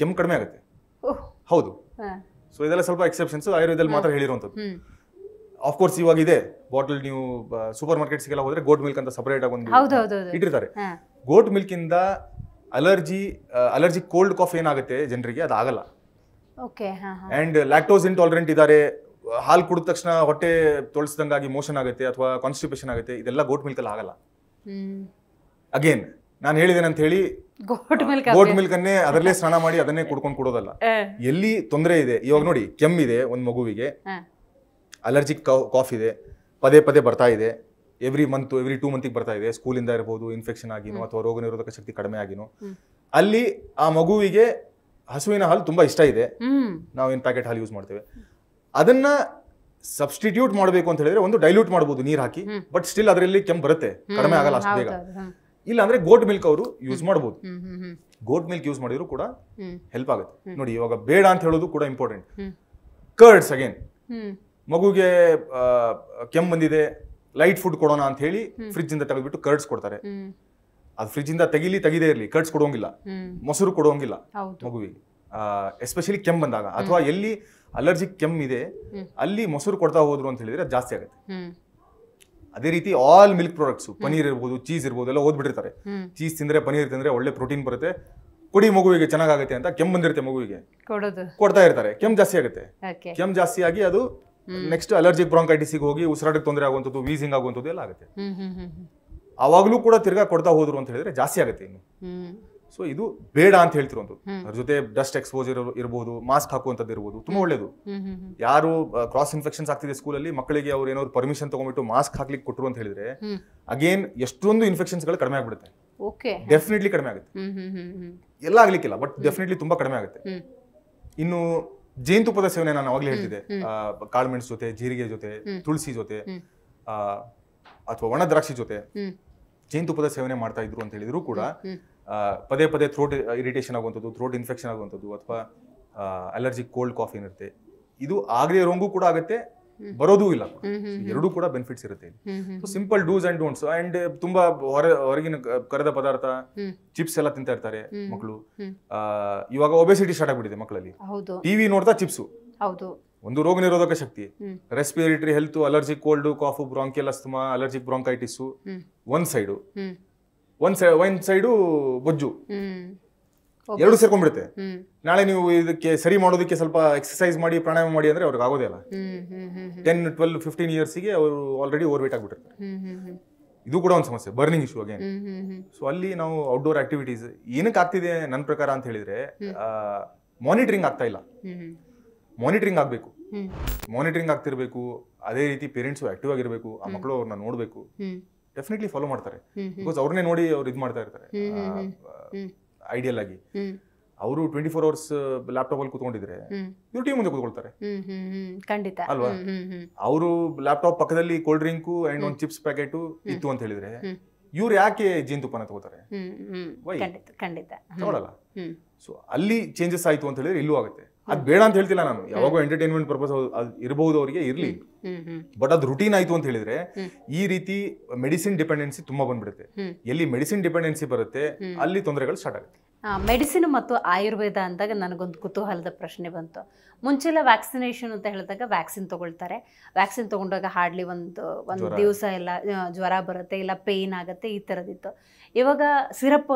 ಕೆಮ್ಮು ಕಡಿಮೆ ಆಗುತ್ತೆ. ಹೌದು. ಸೊ ಇದೆಲ್ಲ ಸ್ವಲ್ಪ ಎಕ್ಸೆಪ್ಷನ್ಸ್, ಆಯುರ್ವೇದದಲ್ಲಿ ಮಾತ್ರ ಹೇಳಿರುವಂತದ್ದು. ಆಫ್ ಕೋರ್ಸ್ ಇವಾಗ ಇದೆ ಬಾಟಲ್, ನೀವು ಸೂಪರ್ ಮಾರ್ಕೆಟ್ಸ್ಗೆಲ್ಲ ಹೋದ್ರೆ ಗೋಟ್ ಮಿಲ್ಕ್ ಅಂತ ಸಪರೇಟ್ ಆಗಿ ಒಂದು ಇಟ್ಟಿರ್ತಾರೆ. ಗೋಟ್ ಮಿಲ್ಕ್ ಇಂದ ಅಲರ್ಜಿ ಕೋಲ್ಡ್ ಕಾಫ್ ಏನಾಗುತ್ತೆ ಜನರಿಗೆ ಅದು ಆಗಲ್ಲ. ಅಂಡ್ ಲ್ಯಾಕ್ಟೋಸ್ ಇಂಟಾಲರೆಂಟ್ ಇದ್ದಾರೆ, ಹಾಲು ಕುಡಿದ ತಕ್ಷಣ ಹೊಟ್ಟೆ ತೊಳಸಿದಂಗಾಗಿ ಮೋಷನ್ ಆಗುತ್ತೆ ಅಥವಾ ಕಾನ್ಸ್ಟಿಪೇಷನ್ ಆಗುತ್ತೆ, ಇದೆಲ್ಲ ಗೋಟ್ ಮಿಲ್ಕ್ ಅಲ್ಲಿ ಆಗಲ್ಲ. ಅಗೇನ್ ನಾನು ಹೇಳಿದ್ದೇನೆ ಅಂತ ಹೇಳಿ ಗೋಟ್ ಮಿಲ್ಕ್ ಅನ್ನೇ ಅದರಲ್ಲೇ ಸ್ನಾನ ಮಾಡಿ ಅದನ್ನೇ ಕುಡ್ಕೊಂಡು ಕೊಡೋದಲ್ಲ. ಎಲ್ಲಿ ತೊಂದರೆ ಇದೆ, ಇವಾಗ ನೋಡಿ ಕೆಮ್ಮಿದೆ ಒಂದು ಮಗುವಿಗೆ, ಅಲರ್ಜಿಕ್ ಕಾಫ್ ಇದೆ, ಪದೇ ಪದೇ ಬರ್ತಾ ಇದೆ, ಎವ್ರಿ 2 ಮಂತಿಗೆ ಬರ್ತಾ ಇದೆ, ಸ್ಕೂಲಿಂದ ಇರಬಹುದು, ಇನ್ಫೆಕ್ಷನ್ ಆಗಿನೋ ಅಥವಾ ರೋಗ ನಿರೋಧಕ ಶಕ್ತಿ ಕಡಿಮೆ ಆಗಿನೋ, ಅಲ್ಲಿ ಆ ಮಗುವಿಗೆ ಹಸುವಿನ ಹಾಲು ತುಂಬಾ ಇಷ್ಟ ಇದೆ, ನಾವೇನು ಪ್ಯಾಕೆಟ್ ಹಾಲು ಯೂಸ್ ಮಾಡ್ತೇವೆ, ಅದನ್ನ ಸಬ್ಸ್ಟಿಟ್ಯೂಟ್ ಮಾಡಬೇಕು ಅಂತ ಹೇಳಿದ್ರೆ ಒಂದು ಡೈಲ್ಯೂಟ್ ಮಾಡಬಹುದು ನೀರ್ ಹಾಕಿ, ಬಟ್ ಸ್ಟಿಲ್ ಅದರಲ್ಲಿ ಕೆಮ್ಮು ಬರುತ್ತೆ, ಕಡಿಮೆ ಆಗಲ್ಲ ಅಷ್ಟು ಬೇಗ. ಇಲ್ಲ ಅಂದ್ರೆ ಗೋಟ್ ಮಿಲ್ಕ್ ಅವರು ಯೂಸ್ ಮಾಡಬಹುದು. ಗೋಟ್ ಮಿಲ್ಕ್ ಯೂಸ್ ಮಾಡಿದ್ರು ಕೂಡ ಹೆಲ್ಪ್ ಆಗುತ್ತೆ. ನೋಡಿ ಇವಾಗ ಬೇಡ ಅಂತ ಹೇಳೋದು ಕೂಡ ಇಂಪಾರ್ಟೆಂಟ್. ಕರ್ಡ್ಸ್ ಅಗೇನ್, ಮಗುಗೆ ಕೆಮ್ಮು ಬಂದಿದೆ, ಲೈಟ್ ಫುಡ್ ಕೊಡೋಣ ಅಂತ ಹೇಳಿ ಫ್ರಿಜ್ ಇಂದ ತೆಗೆದ್ಬಿಟ್ಟು ಕರ್ಡ್ಸ್ ಕೊಡ್ತಾರೆ. ಅದು ಫ್ರಿಜ್ ಇಂದ ತೆಗೀದೇ ಇರಲಿ, ಕರ್ಡ್ಸ್ ಕೊಡೋಂಗಿಲ್ಲ, ಮೊಸರು ಕೊಡೋಂಗಿಲ್ಲ ಮಗುವಿಗೆ, ಎಸ್ಪೆಷಲಿ ಕೆಮ್ಮು ಬಂದಾಗ. ಅಥವಾ ಎಲ್ಲಿ ಅಲರ್ಜಿಕ್ ಕೆಮ್ಮಿದೆ ಅಲ್ಲಿ ಮೊಸರು ಕೊಡ್ತಾ ಹೋದ್ರು ಅಂತ ಹೇಳಿದ್ರೆ ಅದು ಜಾಸ್ತಿ ಆಗುತ್ತೆ. ಅದೇ ರೀತಿ ಆಲ್ ಮಿಲ್ಕ್ ಪ್ರಾಡಕ್ಟ್ಸ್, ಪನೀರ್ ಇರ್ಬೋದು, ಚೀಸ್ ಇರ್ಬೋದು, ಎಲ್ಲ ಓದ್ಬಿಟ್ಟಿರ್ತಾರೆ. ಚೀಸ್ ತಿಂದ್ರೆ ಪನೀರ್ ತಿಂದ್ರೆ ಒಳ್ಳೆ ಪ್ರೋಟೀನ್ ಬರುತ್ತೆ, ಕೊಡಿ ಮಗುವಿಗೆ ಚೆನ್ನಾಗುತ್ತೆ ಅಂತ. ಕೆಮ್ಮು ಬಂದಿರುತ್ತೆ ಮಗುವಿಗೆ, ಕೊಡ್ತಾ ಇರ್ತಾರೆ, ಕೆಮ್ಮು ಜಾಸ್ತಿ ಆಗುತ್ತೆ. ಕೆಮ್ಮು ಜಾಸ್ತಿ ಆಗಿ ಅದು ನೆಕ್ಸ್ಟ್ ಅಲರ್ಜಿಕ್ ಬ್ರಾಂಕೈಟಿಸ್ ಹೋಗಿ ಉಸಿರಾಟಕ್ಕೆ ತೊಂದರೆ ಆಗುವಂಥದ್ದು, ವೀಸಿಂಗ್ ಆಗುವಂಥದ್ದು ಎಲ್ಲ ಆಗುತ್ತೆ. ಅವಾಗಲೂ ಕೂಡ ತಿರ್ಗಾ ಕೊಡ್ತಾ ಹೋದ್ರು ಅಂತ ಹೇಳಿದ್ರೆ ಜಾಸ್ತಿ ಆಗುತ್ತೆ ಇನ್ನು. ಸೊ ಇದು ಬೇಡ ಅಂತ ಹೇಳ್ತಿರುವಂಥದ್ದು. ಅದ್ರ ಜೊತೆ ಡಸ್ಟ್ ಎಕ್ಸ್ಪೋಜರ್ ಇರಬಹುದು, ಮಾಸ್ಕ್ ಹಾಕುವಂಥದ್ದು ಇರ್ಬೋದು, ತುಂಬಾ ಒಳ್ಳೇದು. ಯಾರು ಕ್ರಾಸ್ ಇನ್ಫೆಕ್ಷನ್ಸ್ ಆಗ್ತಿದೆ ಸ್ಕೂಲಲ್ಲಿ, ಮಕ್ಕಳಿಗೆ ಅವ್ರು ಏನಾದ್ರು ಪರ್ಮಿಷನ್ ತಗೊಂಡ್ಬಿಟ್ಟು ಮಾಸ್ಕ್ ಹಾಕ್ಲಿಕ್ಕೆ ಕೊಟ್ಟರು ಅಂತ ಹೇಳಿದ್ರೆ ಅಗೇನ್ ಎಷ್ಟೊಂದು ಇನ್ಫೆಕ್ಷನ್ಸ್ ಗಳು ಕಡಿಮೆ ಆಗ್ಬಿಡುತ್ತೆ. ಡೆಫಿನೆಟ್ಲಿ ಕಡಿಮೆ ಆಗುತ್ತೆ, ಎಲ್ಲ ಆಗ್ಲಿಕ್ಕಿಲ್ಲ ಬಟ್ ಡೆಫಿನೆಟ್ಲಿ ತುಂಬಾ ಕಡಿಮೆ ಆಗುತ್ತೆ. ಇನ್ನು ಜೇನುತುಪ್ಪದ ಸೇವನೆ ನಾನು ಅವಾಗಲೇ ಹೇಳ್ತಿದ್ದೆ, ಕಾಳುಮೆಣಸು ಜೊತೆ, ಜೀರಿಗೆ ಜೊತೆ, ತುಳಸಿ ಜೊತೆ ಅಥವಾ ಒಣ ದ್ರಾಕ್ಷಿ ಜೊತೆ ಜೇನುತುಪ್ಪದ ಸೇವನೆ ಮಾಡ್ತಾ ಇದ್ರು ಅಂತ ಹೇಳಿದ್ರು ಕೂಡ ಪದೇ ಪದೇ ಥ್ರೋಟ್ ಇರಿಟೇಷನ್ ಆಗುವಂಥದ್ದು, ಥ್ರೋಟ್ ಇನ್ಫೆಕ್ಷನ್ ಆಗುವಂಥದ್ದು ಅಥವಾ ಅಲರ್ಜಿಕ್ ಕೋಲ್ಡ್ ಕಾಫ್ ಏನಿರುತ್ತೆ ಇದು ಆಗದೆ ಇರೋಂಗೂ ಕೂಡ ಆಗುತ್ತೆ, ಬರೋದೂ ಇಲ್ಲ. ಎರಡೂ ಕೂಡ ಬೆನಿಫಿಟ್ಸ್ ಇರುತ್ತೆ. Simple dos and don'ts. And ತುಂಬಾ ಹೊರಗಿನ ಕರೆದ ಪದಾರ್ಥ, ಚಿಪ್ಸ್ ಎಲ್ಲ ತಿಂತಾ ಇರ್ತಾರೆ ಮಕ್ಕಳು. ಇವಾಗ ಒಬೆಸಿಟಿ ಸ್ಟಾರ್ಟ್ ಆಗ್ಬಿಟ್ಟಿದೆ ಮಕ್ಕಳಲ್ಲಿ, ಟಿವಿ ನೋಡ್ತಾ ಚಿಪ್ಸು. ಒಂದು ರೋಗ ನಿರೋಧಕ ಶಕ್ತಿ, respiratory health, allergic cold cough, bronchial asthma, allergic bronchitis ಒಂದ್ ಸೈಡು ಬೊಜ್ಜು, ಎರಡು ಸೇರ್ಕೊಂಡ್ಬಿಡುತ್ತೆ. ನಾಳೆ ನೀವು ಇದಕ್ಕೆ ಸರಿ ಮಾಡೋದಕ್ಕೆ ಸ್ವಲ್ಪ ಎಕ್ಸರ್ಸೈಸ್ ಮಾಡಿ, ಪ್ರಾಣಾಯಾಮ ಮಾಡಿ ಅಂದ್ರೆ ಅವ್ರಿಗೆ ಆಗೋದೇ ಇಲ್ಲ. 10, 12, 15 ಇಯರ್ಸ್ಗೆ ಅವರು ಆಲ್ರೆಡಿ ಓವರ್ ವೇಟ್ ಆಗ್ಬಿಟ್ಟಿರ್ತಾರೆ. ಇದು ಕೂಡ ಒಂದು ಸಮಸ್ಯೆ, ಬರ್ನಿಂಗ್ ಇಶ್ಯೂ ಅಗೇನ್. ಸೊ ಅಲ್ಲಿ ನಾವು ಔಟ್ಡೋರ್ ಆಕ್ಟಿವಿಟೀಸ್ ಏನಕ್ಕೆ ಆಗ್ತಿದೆ ನನ್ನ ಪ್ರಕಾರ ಅಂತ ಹೇಳಿದ್ರೆ, ಮಾನಿಟರಿಂಗ್ ಆಗ್ತಾ ಇಲ್ಲ. ಮಾನಿಟರಿಂಗ್ ಆಗ್ಬೇಕು, ಮಾನಿಟರಿಂಗ್ ಆಗ್ತಿರ್ಬೇಕು. ಅದೇ ರೀತಿ ಪೇರೆಂಟ್ಸ್ ಆಕ್ಟಿವ್ ಆಗಿರ್ಬೇಕು, ಆ ಮಕ್ಕಳು ಅವ್ರನ್ನ ನೋಡ್ಬೇಕು, ಡೆಫಿನೆಟ್ಲಿ ಫಾಲೋ ಮಾಡ್ತಾರೆ. ಬಿಕಾಸ್ ಅವ್ರನ್ನೇ ನೋಡಿ ಅವ್ರು ಇದು ಮಾಡ್ತಾ ಇರ್ತಾರೆ. ಐಡಿಯಲ್ ಆಗಿ ಅವರು 24 hours ಲ್ಯಾಪ್ಟಾಪ್ ಅಲ್ಲಿ ಕೂತ್ಕೊಂಡಿದ್ರೆ ಇವ್ರು ಟಿವಿ ಮುಂದೆ ಕೂತ್ಕೊಳ್ತಾರೆ ಅಲ್ವಾ. ಅವರು ಲ್ಯಾಪ್ಟಾಪ್ ಪಕ್ಕದಲ್ಲಿ ಕೋಲ್ಡ್ ಡ್ರಿಂಕು ಅಂಡ್ ಒಂದು ಚಿಪ್ಸ್ ಪ್ಯಾಕೆಟ್ ಇತ್ತು ಅಂತ ಹೇಳಿದ್ರೆ ಇವ್ರು ಯಾಕೆ ಜೇನುತುಪ್ಪನ ತಗೋತಾರೆ? ತಗೊಳಲ್ಲ. ಸೊ ಅಲ್ಲಿ ಚೇಂಜಸ್ ಆಯ್ತು ಅಂತ ಹೇಳಿದ್ರೆ ಇಲ್ಲೂ ಆಗುತ್ತೆ. ಅದ್ ಬೇಡ ಅಂತ ಹೇಳ್ತಿಲ್ಲ ನಾನು, ಯಾವಾಗೂ ಎಂಟರ್ಟೈನ್ಮೆಂಟ್ ಪರ್ಪಸ್ ಇರಬಹುದು ಅವರಿಗೆ, ಇರ್ಲಿ. ಬಟ್ ಅದು ರುಟೀನ್ ಆಯ್ತು ಅಂತ ಹೇಳಿದ್ರೆ ಈ ರೀತಿ ಮೆಡಿಸಿನ್ ಡಿಪೆಂಡೆನ್ಸಿ ತುಂಬಾ ಬಂದ್ಬಿಡುತ್ತೆ. ಎಲ್ಲಿ ಮೆಡಿಸಿನ್ ಡಿಪೆಂಡೆನ್ಸಿ ಬರುತ್ತೆ ಅಲ್ಲಿ ತೊಂದರೆಗಳು ಸ್ಟಾರ್ಟ್ ಆಗುತ್ತೆ. ಮೆಡಿಸಿನ್ ಮತ್ತು ಆಯುರ್ವೇದ ಅಂದಾಗ ನನಗೊಂದು ಕುತೂಹಲದ ಪ್ರಶ್ನೆ ಬಂತು. ಮುಂಚೆಲ್ಲ ವ್ಯಾಕ್ಸಿನೇಷನ್ ಅಂತ ಹೇಳಿದಾಗ ವ್ಯಾಕ್ಸಿನ್ ತೊಗೊಳ್ತಾರೆ, ವ್ಯಾಕ್ಸಿನ್ ತೊಗೊಂಡಾಗ ಹಾರ್ಡ್ಲಿ ಒಂದು ದಿವಸ ಎಲ್ಲ ಜ್ವರ ಬರುತ್ತೆ, ಇಲ್ಲ ಪೇಯ್ನ್ ಆಗುತ್ತೆ, ಈ ಥರದಿತ್ತು. ಇವಾಗ ಸಿರಪ್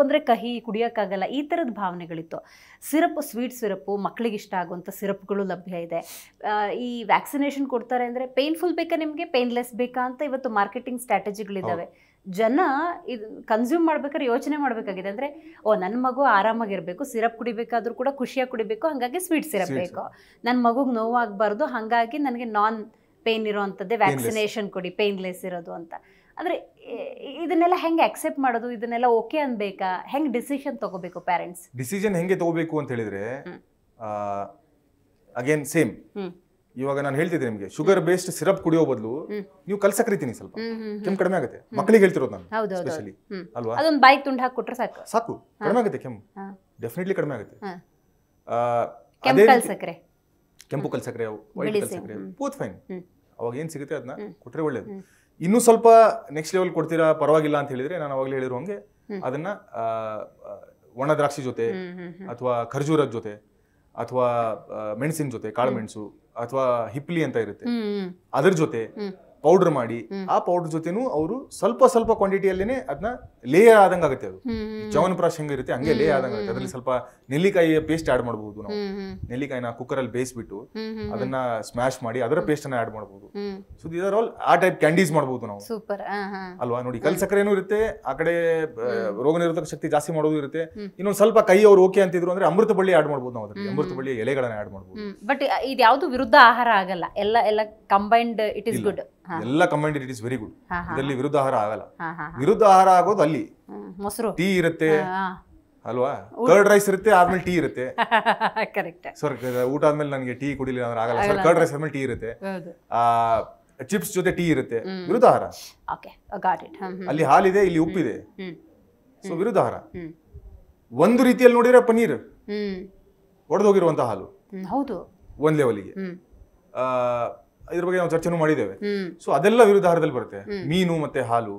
ಅಂದರೆ ಕಹಿ ಕುಡಿಯೋಕ್ಕಾಗಲ್ಲ, ಈ ಥರದ ಭಾವನೆಗಳಿತ್ತು. ಸ್ವೀಟ್ ಸಿರಪ್ಪು, ಮಕ್ಕಳಿಗೆ ಇಷ್ಟ ಆಗುವಂಥ ಸಿರಪ್ಗಳು ಲಭ್ಯ ಇದೆ. ಈ ವ್ಯಾಕ್ಸಿನೇಷನ್ ಕೊಡ್ತಾರೆ ಅಂದರೆ ಪೇಯ್ನ್ಫುಲ್ ಬೇಕಾ ನಿಮಗೆ, ಪೇಯ್ನ್ಲೆಸ್ ಬೇಕಾ ಅಂತ ಇವತ್ತು ಮಾರ್ಕೆಟಿಂಗ್ ಸ್ಟ್ರಾಟಜಿಗಳಿದ್ದಾವೆ. ಜನ ಇದು ಕನ್ಸ್ಯೂಮ್ ಮಾಡ್ಬೇಕಾದ್ರೆ ಯೋಚನೆ ಮಾಡಬೇಕಾಗಿದೆ. ಅಂದರೆ ನನ್ನ ಮಗು ಆರಾಮಾಗಿರಬೇಕು, ಸಿರಪ್ ಕುಡಿಬೇಕಾದ್ರೂ ಕೂಡ ಖುಷಿಯಾಗಿ ಕುಡಿಬೇಕು, ಹಾಗಾಗಿ ಸ್ವೀಟ್ ಸಿರಪ್ ಬೇಕು. ನನ್ನ ಮಗುಗೆ ನೋವಾಗಬಾರ್ದು, ಹಾಗಾಗಿ ನನಗೆ ನಾನ್ ಪೇಯ್ನ್ ಇರೋವಂಥದ್ದೇ ವ್ಯಾಕ್ಸಿನೇಷನ್ ಕೊಡಿ, ಪೇಯ್ನ್ಲೆಸ್ ಇರೋದು ಅಂತ. ಅಂದರೆ ಇದನ್ನೆಲ್ಲ ಹೆಂಗೆ ಅಕ್ಸೆಪ್ಟ್ ಮಾಡೋದು, ಇದನ್ನೆಲ್ಲ ಓಕೆ ಅನ್ಬೇಕಾ, ಹೆಂಗೆ ಡಿಸಿಷನ್ ತಗೋಬೇಕು ಪೇರೆಂಟ್ಸ್? ಡಿಸಿಷನ್ ಹೆಂಗೆ ತಗೋಬೇಕು ಅಂತ ಹೇಳಿದ್ರೆ ಅಗೇನ್ ಸೇಮ್. ಇವಾಗ ನಾನು ಹೇಳ್ತಿದ್ದೆ ನಿಮಗೆ, ಶುಗರ್ ಬೇಸ್ಡ್ ಸಿರಪ್ ಕುಡಿಯೋ ಬದಲು ನೀವು ಕಲ್ಸಕ್ರಿ ತಿನ್ನಿ, ಸ್ವಲ್ಪ ಕೆಮ್ಮು ಕಡಿಮೆ ಆಗುತ್ತೆ. ಮಕ್ಕಳಿಗೆ ಹೇಳ್ತಿರೋದು ನಾನು ಸ್ಪೆಷಲಿ, ಅಲ್ವಾ? ಅದೊಂದು ಬಾಯಿಗೆ ತುಂಡು ಹಾಕಿ ಕೊಟ್ರೆ ಸಾಕು, ಕಡಿಮೆ ಆಗುತ್ತೆ ಕೆಮ್ಮು, ಡೆಫಿನೆಟ್ಲಿ ಕಡಿಮೆ ಆಗುತ್ತೆ. ಕೆಂಪು ಕಲ್ಸಕ್ರೆ, ವೈಟ್ ಕಲ್ಸಕ್ರೆ, ಬೋತ್ ಫೈನ್. ಅವಾಗ ಏನ್ ಸಿಗುತ್ತೆ ಅದನ್ನ ಕೊಟ್ರೆ ಒಳ್ಳೇದು. ಇನ್ನೂ ಸ್ವಲ್ಪ ನೆಕ್ಸ್ಟ್ ಲೆವೆಲ್ ಕೊಡ್ತೀರಾ ಪರವಾಗಿಲ್ಲ ಅಂತ ಹೇಳಿದ್ರೆ, ನಾನು ಅವಾಗಲೇ ಹೇಳಿರೋ ಹಂಗೆ ಅದನ್ನ ಒಣ ದ್ರಾಕ್ಷಿ ಜೊತೆ ಅಥವಾ ಖರ್ಜೂರದ ಜೊತೆ ಅಥವಾ ಮೆಣಸಿನ ಜೊತೆ, ಕಾಳು ಮೆಣಸು ಅಥವಾ ಹಿಪ್ಲಿ ಅಂತ ಇರುತ್ತೆ, ಅದ್ರ ಜೊತೆ ಪೌಡರ್ ಮಾಡಿ, ಆ ಪೌಡರ್ ಜೊತೆನೂ ಅವರು ಸ್ವಲ್ಪ ಸ್ವಲ್ಪ ಕ್ವಾಂಟಿಟಿಯಲ್ಲೇನೆ ಅದನ್ನ ಲೇಯರ್ ಆದಂಗೆ ಆಗುತ್ತೆ. ಅದು ಚ್ಯವನಪ್ರಾಶ್ ಹೆಂಗೆ ಇರುತ್ತೆ ಹಂಗೆ ಲೇಯರ್ ಆದಂಗೆ ಆಗುತ್ತೆ. ಅದ್ರಲ್ಲಿ ಸ್ವಲ್ಪ ನೆಲ್ಲಿಕಾಯಿ ಪೇಸ್ಟ್ ಆಡ್ ಮಾಡಬಹುದು. ನಾವು ನೆಲ್ಲಿಕಾಯಿನ ಕುಕ್ಕರಲ್ಲಿ ಬೇಯಿಸ್ಬಿಟ್ಟು ಅದನ್ನ ಸ್ಮ್ಯಾಶ್ ಮಾಡಿ ಅದರ ಪೇಸ್ಟ್ ಅನ್ನ ಆಡ್ ಮಾಡಬಹುದು. ಸೊ ದೀಸ್ ಆರ್ ಆಲ್ ಆ ಟೈಪ್ ಕ್ಯಾಂಡೀಸ್ ಮಾಡಬಹುದು ನಾವು, ಅಲ್ವಾ? ನೋಡಿ, ಕಲ್ ಸಕ್ಕರೆನೂ ಇರುತ್ತೆ, ಆ ಕಡೆ ರೋಗ ನಿರೋಧಕ ಶಕ್ತಿ ಜಾಸ್ತಿ ಮಾಡೋದು ಇರುತ್ತೆ. ಇನ್ನೊಂದು ಸ್ವಲ್ಪ ಕೈ ಅವ್ರು ಓಕೆ ಅಂತಿದ್ರು ಅಂದ್ರೆ ಅಮೃತ ಬಳ್ಳಿ ಆಡ್ ಮಾಡಬಹುದು ನಾವು, ಅದರಲ್ಲಿ ಅಮೃತ ಬಳ್ಳಿ ಎಲೆಗಳನ್ನ ಆಡ್ ಮಾಡಬಹುದು. ಬಟ್ ಇದು ಯಾವುದು ವಿರುದ್ಧ ಆಹಾರ ಆಗಲ್ಲ, ಎಲ್ಲ ಕಂಬೈನ್ಡ್, ಇಟ್ ಇಸ್ ಗುಡ್. ಎಲ್ಲ combined, it is very good. ಇದರಲ್ಲಿ ವಿರುದ್ಧ ಆಹಾರ ಆಗಲ್ಲ. ವಿರುದ್ಧ ಆಹಾರ ಆಗೋದು ಅಲ್ಲಿ ಮೊಸರು, ಟೀ ಇರುತ್ತೆ, ಅಲ್ವಾ? ಕರ್ಡ್ ರೈಸ್ ಇರುತ್ತೆ, ಆದ್ಮೇಲೆ ಟೀ ಇರುತ್ತೆ. ಸರ್ ಊಟ ಆದ್ಮೇಲೆ ನನಗೆ ಟೀ ಕುಡಿಲಿಲ್ಲ ಅಂದ್ರೆ ಆಗಲ್ಲ ಸರ್, ಕರ್ಡ್ ರೈಸ್ ಆದ್ಮೇಲೆ ಟೀ ಇರುತ್ತೆ, ಚಿಪ್ಸ್ ಜೊತೆ ಟೀ ಇರುತ್ತೆ, ವಿರುದ್ಧ ಆಹಾರ. ಅಲ್ಲಿ ಹಾಲಿದೆ, ಇಲ್ಲಿ ಉಪ್ಪಿದೆ, ಸೊ ವಿರುದ್ಧ ಆಹಾರ. ಒಂದು ರೀತಿಯಲ್ಲಿ ನೋಡಿದ್ರೆ ಪನ್ನೀರ್ ಒಡೆದೋಗಿರುವಂತಹ ಹಾಲು, ಹೌದು, ಒಂದ್ ಲೆವೆಲ್ಗೆ. ಇದ್ರ ಬಗ್ಗೆ ನಾವು ಚರ್ಚೆನೂ ಮಾಡಿದ್ದೇವೆ. ಸೊ ಅದೆಲ್ಲ ವಿರುದ್ಧ ಆಹಾರದಲ್ಲಿ ಬರುತ್ತೆ. ಮೀನು ಮತ್ತೆ ಹಾಲು,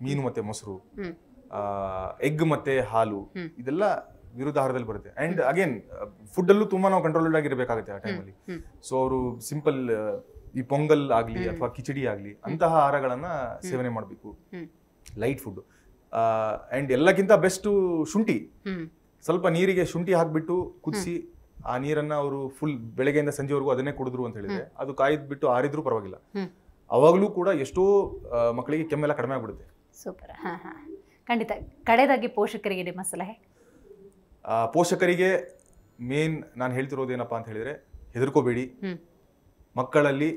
ಮೀನು ಮತ್ತೆ ಮೊಸರು, ಎಗ್ ಮತ್ತೆ ಹಾಲು, ಇದೆಲ್ಲ ವಿರುದ್ಧ ಆಹಾರದಲ್ಲಿ ಬರುತ್ತೆ. ಅಂಡ್ ಅಗೇನ್ ಫುಡ್ ಅಲ್ಲೂ ತುಂಬಾ ನಾವು ಕಂಟ್ರೋಲ್ಡ್ ಆಗಿರ್ಬೇಕಾಗುತ್ತೆ ಆ ಟೈಮಲ್ಲಿ. ಸೊ ಅವರು ಸಿಂಪಲ್ ಈ ಪೊಂಗಲ್ ಆಗ್ಲಿ ಅಥವಾ ಕಿಚಡಿ ಆಗ್ಲಿ ಅಂತಹ ಆಹಾರಗಳನ್ನ ಸೇವನೆ ಮಾಡಬೇಕು, ಲೈಟ್ ಫುಡ್. ಅಂಡ್ ಎಲ್ಲಕ್ಕಿಂತ ಬೆಸ್ಟ್ ಶುಂಠಿ. ಸ್ವಲ್ಪ ನೀರಿಗೆ ಶುಂಠಿ ಹಾಕ್ಬಿಟ್ಟು ಕುದಿಸಿ ಆ ನೀರನ್ನ ಅವರು ಫುಲ್ ಬೆಳಗ್ಗೆಯಿಂದ ಸಂಜೆವರೆಗೂ ಅದನ್ನೇ ಕುಡಿದ್ರು ಅಂತ ಹೇಳಿದ್ರೆ, ಅದು ಕಾಯ್ದು ಬಿಟ್ಟು ಆರಿದ್ರು ಪರವಾಗಿಲ್ಲ, ಅವಾಗಲೂ ಕೂಡ ಎಷ್ಟೋ ಮಕ್ಕಳಿಗೆ ಕೆಮ್ಮೆಲ್ಲ ಕಡಿಮೆ ಆಗ್ಬಿಡುತ್ತೆ. ಸೂಪರ್. ಖಂಡಿತ. ಕಡೆದಾಗಿ ಪೋಷಕರಿಗೆ ನಿಮ್ಮ ಸಲಹೆ? ಪೋಷಕರಿಗೆ ಮೇನ್ ನಾನು ಹೇಳ್ತಿರೋದು ಏನಪ್ಪಾ ಅಂತ ಹೇಳಿದ್ರೆ, ಹೆದರ್ಕೋಬೇಡಿ. ಮಕ್ಕಳಲ್ಲಿ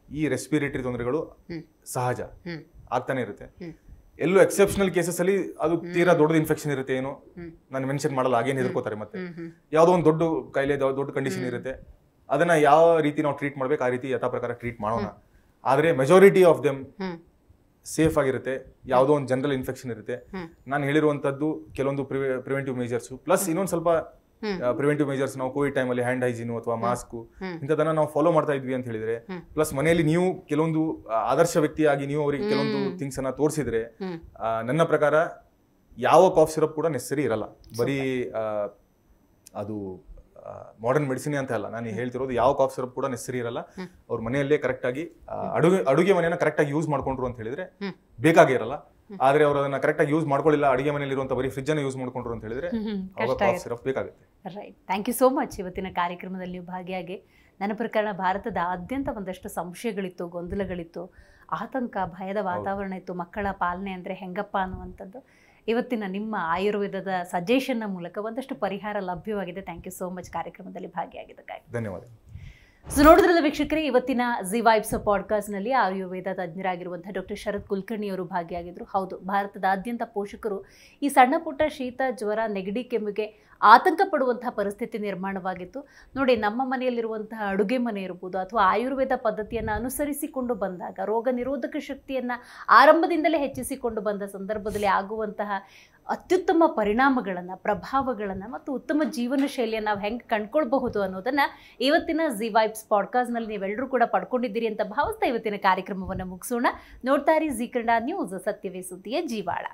ಈ ರೆಸ್ಪಿರೇಟರಿ ತೊಂದರೆಗಳು ಸಹಜ, ಆಗ್ತಾನೆ ಇರುತ್ತೆ. ಎಲ್ಲೂ ಎಕ್ಸೆಪ್ಷನಲ್ ಕೇಸಸ್ ಅಲ್ಲಿ ಅದು ತೀರಾ ದೊಡ್ಡ ಇನ್ಫೆಕ್ಷನ್ ಇರುತ್ತೆ, ಏನೋ ನಾನು ಮೆನ್ಷನ್ ಮಾಡಲ್ಲ, ಹಾಗೇನು ಹೆದರ್ಕೋತಾರೆ. ಮತ್ತೆ ಯಾವುದೋ ಒಂದು ದೊಡ್ಡ ಕಾಯಿಲೆ, ದೊಡ್ಡ ಕಂಡೀಷನ್ ಇರುತ್ತೆ, ಅದನ್ನ ಯಾವ ರೀತಿ ನಾವು ಟ್ರೀಟ್ ಮಾಡ್ಬೇಕು ಆ ರೀತಿ ಯಥಾ ಪ್ರಕಾರ ಟ್ರೀಟ್ ಮಾಡೋಣ. ಆದ್ರೆ ಮೆಜಾರಿಟಿ ಆಫ್ ದೆಮ್ ಸೇಫ್ ಆಗಿರುತ್ತೆ. ಯಾವುದೋ ಒಂದು ಜನರಲ್ ಇನ್ಫೆಕ್ಷನ್ ಇರುತ್ತೆ. ನಾನು ಹೇಳಿರುವಂತದ್ದು ಕೆಲವೊಂದು ಪ್ರಿವೆಂಟಿವ್ ಮೇಜರ್ಸ್, ಪ್ಲಸ್ ಇನ್ನೊಂದು ಸ್ವಲ್ಪ ಪ್ರಿವೆಂಟಿವ್ ಮೇಜರ್ಸ್ ನಾವು ಕೋವಿಡ್ ಟೈಮಲ್ಲಿ ಹ್ಯಾಂಡ್ ಹೈಜೀನು ಅಥವಾ ಮಾಸ್ಕ್ ಇಂಥದನ್ನ ನಾವು ಫಾಲೋ ಮಾಡ್ತಾ ಇದ್ವಿ ಅಂತ ಹೇಳಿದ್ರೆ, ಪ್ಲಸ್ ಮನೆಯಲ್ಲಿ ನೀವು ಕೆಲವೊಂದು ಆದರ್ಶ ವ್ಯಕ್ತಿಯಾಗಿ ನೀವು ಅವರಿಗೆ ಕೆಲವೊಂದು ಥಿಂಗ್ಸ್ ಅನ್ನ ತೋರಿಸಿದ್ರೆ, ನನ್ನ ಪ್ರಕಾರ ಯಾವ ಕಾಫ್ ಸಿರಪ್ ಕೂಡ ನೆಸರಿ ಇರಲ್ಲ. ಬರೀ ಅದು ಮಾಡರ್ನ್ ಮೆಡಿಸಿನ್ ಅಂತ ಅಲ್ಲ, ನಾನು ಹೇಳ್ತಿರೋದು ಯಾವ ಕಾಫ್ ಸಿರಪ್ ಕೂಡ ನೆಸರಿ ಇರಲ್ಲ. ಅವ್ರ ಮನೆಯಲ್ಲೇ ಕರೆಕ್ಟ್ ಆಗಿ ಅಡುಗೆ ಮನೆಯನ್ನ ಕರೆಕ್ಟ್ ಆಗಿ ಯೂಸ್ ಮಾಡ್ಕೊಂಡ್ರು ಅಂತ ಹೇಳಿದ್ರೆ ಬೇಕಾಗೇ ಇರಲ್ಲ. ಆದ್ರೆ ಅವರು ಅದನ್ನ ಕರೆಕ್ಟ್ ಆಗಿ ಯೂಸ್ ಮಾಡ್ಕೊಳ್ಳಿಲ್ಲ, ಅಡಿಗೆ ಮನೆಯಲ್ಲಿ ಇರುವಂತ ಬರೀ ಫ್ರಿಜ್ ಅನ್ನು ಯೂಸ್ ಮಾಡ್ಕೊಂಡ್ರು ಅಂತ ಹೇಳಿದ್ರೆ ಅವಾಗ ಕಾಫ್ ಸಿರಪ್ ಬೇಕಾಗುತ್ತೆ. Right. Thank you so much. ಇವತ್ತಿನ ಕಾರ್ಯಕ್ರಮದಲ್ಲಿ ನೀವು ಭಾಗಿಯಾಗಿ ನನ್ನ ಪ್ರಕಾರ ಭಾರತದಾದ್ಯಂತ ಒಂದಷ್ಟು ಸಂಶಯಗಳಿತ್ತು, ಗೊಂದಲಗಳಿತ್ತು, ಆತಂಕ, ಭಯದ ವಾತಾವರಣ ಇತ್ತು. ಮಕ್ಕಳ ಪಾಲನೆ ಅಂದರೆ ಹೆಂಗಪ್ಪ ಅನ್ನುವಂಥದ್ದು ಇವತ್ತಿನ ನಿಮ್ಮ ಆಯುರ್ವೇದದ ಸಜೆಷನ್ನ ಮೂಲಕ ಒಂದಷ್ಟು ಪರಿಹಾರ ಲಭ್ಯವಾಗಿದೆ. ಥ್ಯಾಂಕ್ ಯು ಸೋ ಮಚ್ ಕಾರ್ಯಕ್ರಮದಲ್ಲಿ ಭಾಗಿಯಾಗಿದ್ದಕ್ಕಾಗಿ. ಧನ್ಯವಾದ. ಸೊ ನೋಡಿದ್ರಲ್ಲ ವೀಕ್ಷಕರೇ, ಇವತ್ತಿನ ಜಿ ವೈಬ್ಸ್ ಪಾಡ್ಕಾಸ್ಟ್ನಲ್ಲಿ ಆಯುರ್ವೇದ ತಜ್ಞರಾಗಿರುವಂತಹ ಡಾಕ್ಟರ್ ಶರತ್ ಕುಲಕರ್ಣಿ ಅವರು ಭಾಗಿಯಾಗಿದ್ದರು. ಹೌದು, ಭಾರತದಾದ್ಯಂತ ಪೋಷಕರು ಈ ಸಣ್ಣ ಪುಟ್ಟ ಶೀತ, ಜ್ವರ, ನೆಗಡಿ, ಕೆಮ್ಮಿಗೆ ಆತಂಕ ಪಡುವಂತಹ ಪರಿಸ್ಥಿತಿ ನಿರ್ಮಾಣವಾಗಿತ್ತು. ನೋಡಿ, ನಮ್ಮ ಮನೆಯಲ್ಲಿರುವಂತಹ ಅಡುಗೆ ಮನೆ ಇರ್ಬೋದು ಅಥವಾ ಆಯುರ್ವೇದ ಪದ್ಧತಿಯನ್ನು ಅನುಸರಿಸಿಕೊಂಡು ಬಂದಾಗ, ರೋಗ ನಿರೋಧಕ ಶಕ್ತಿಯನ್ನು ಆರಂಭದಿಂದಲೇ ಹೆಚ್ಚಿಸಿಕೊಂಡು ಬಂದ ಸಂದರ್ಭದಲ್ಲಿ ಆಗುವಂತಹ ಅತ್ಯುತ್ತಮ ಪರಿಣಾಮಗಳನ್ನು, ಪ್ರಭಾವಗಳನ್ನು ಮತ್ತು ಉತ್ತಮ ಜೀವನ ಶೈಲಿಯನ್ನು ನಾವು ಹೆಂಗೆ ಕಂಡುಕೊಳ್ಬಹುದು ಅನ್ನೋದನ್ನು ಇವತ್ತಿನ ಜಿ ವೈಬ್ಸ್ ಪಾಡ್ಕಾಸ್ಟ್ನಲ್ಲಿ ನೀವೆಲ್ಲರೂ ಕೂಡ ಪಡ್ಕೊಂಡಿದ್ದೀರಿ ಅಂತ ಭಾವಿಸ್ತಾ ಇವತ್ತಿನ ಕಾರ್ಯಕ್ರಮವನ್ನು ಮುಗಿಸೋಣ. ನೋಡ್ತಾ ಇರಿ ಜಿ ಕನ್ನಡ ನ್ಯೂಸ್, ಸತ್ಯವೇ ಸುದ್ದಿಯ ಜೀವಾಳ.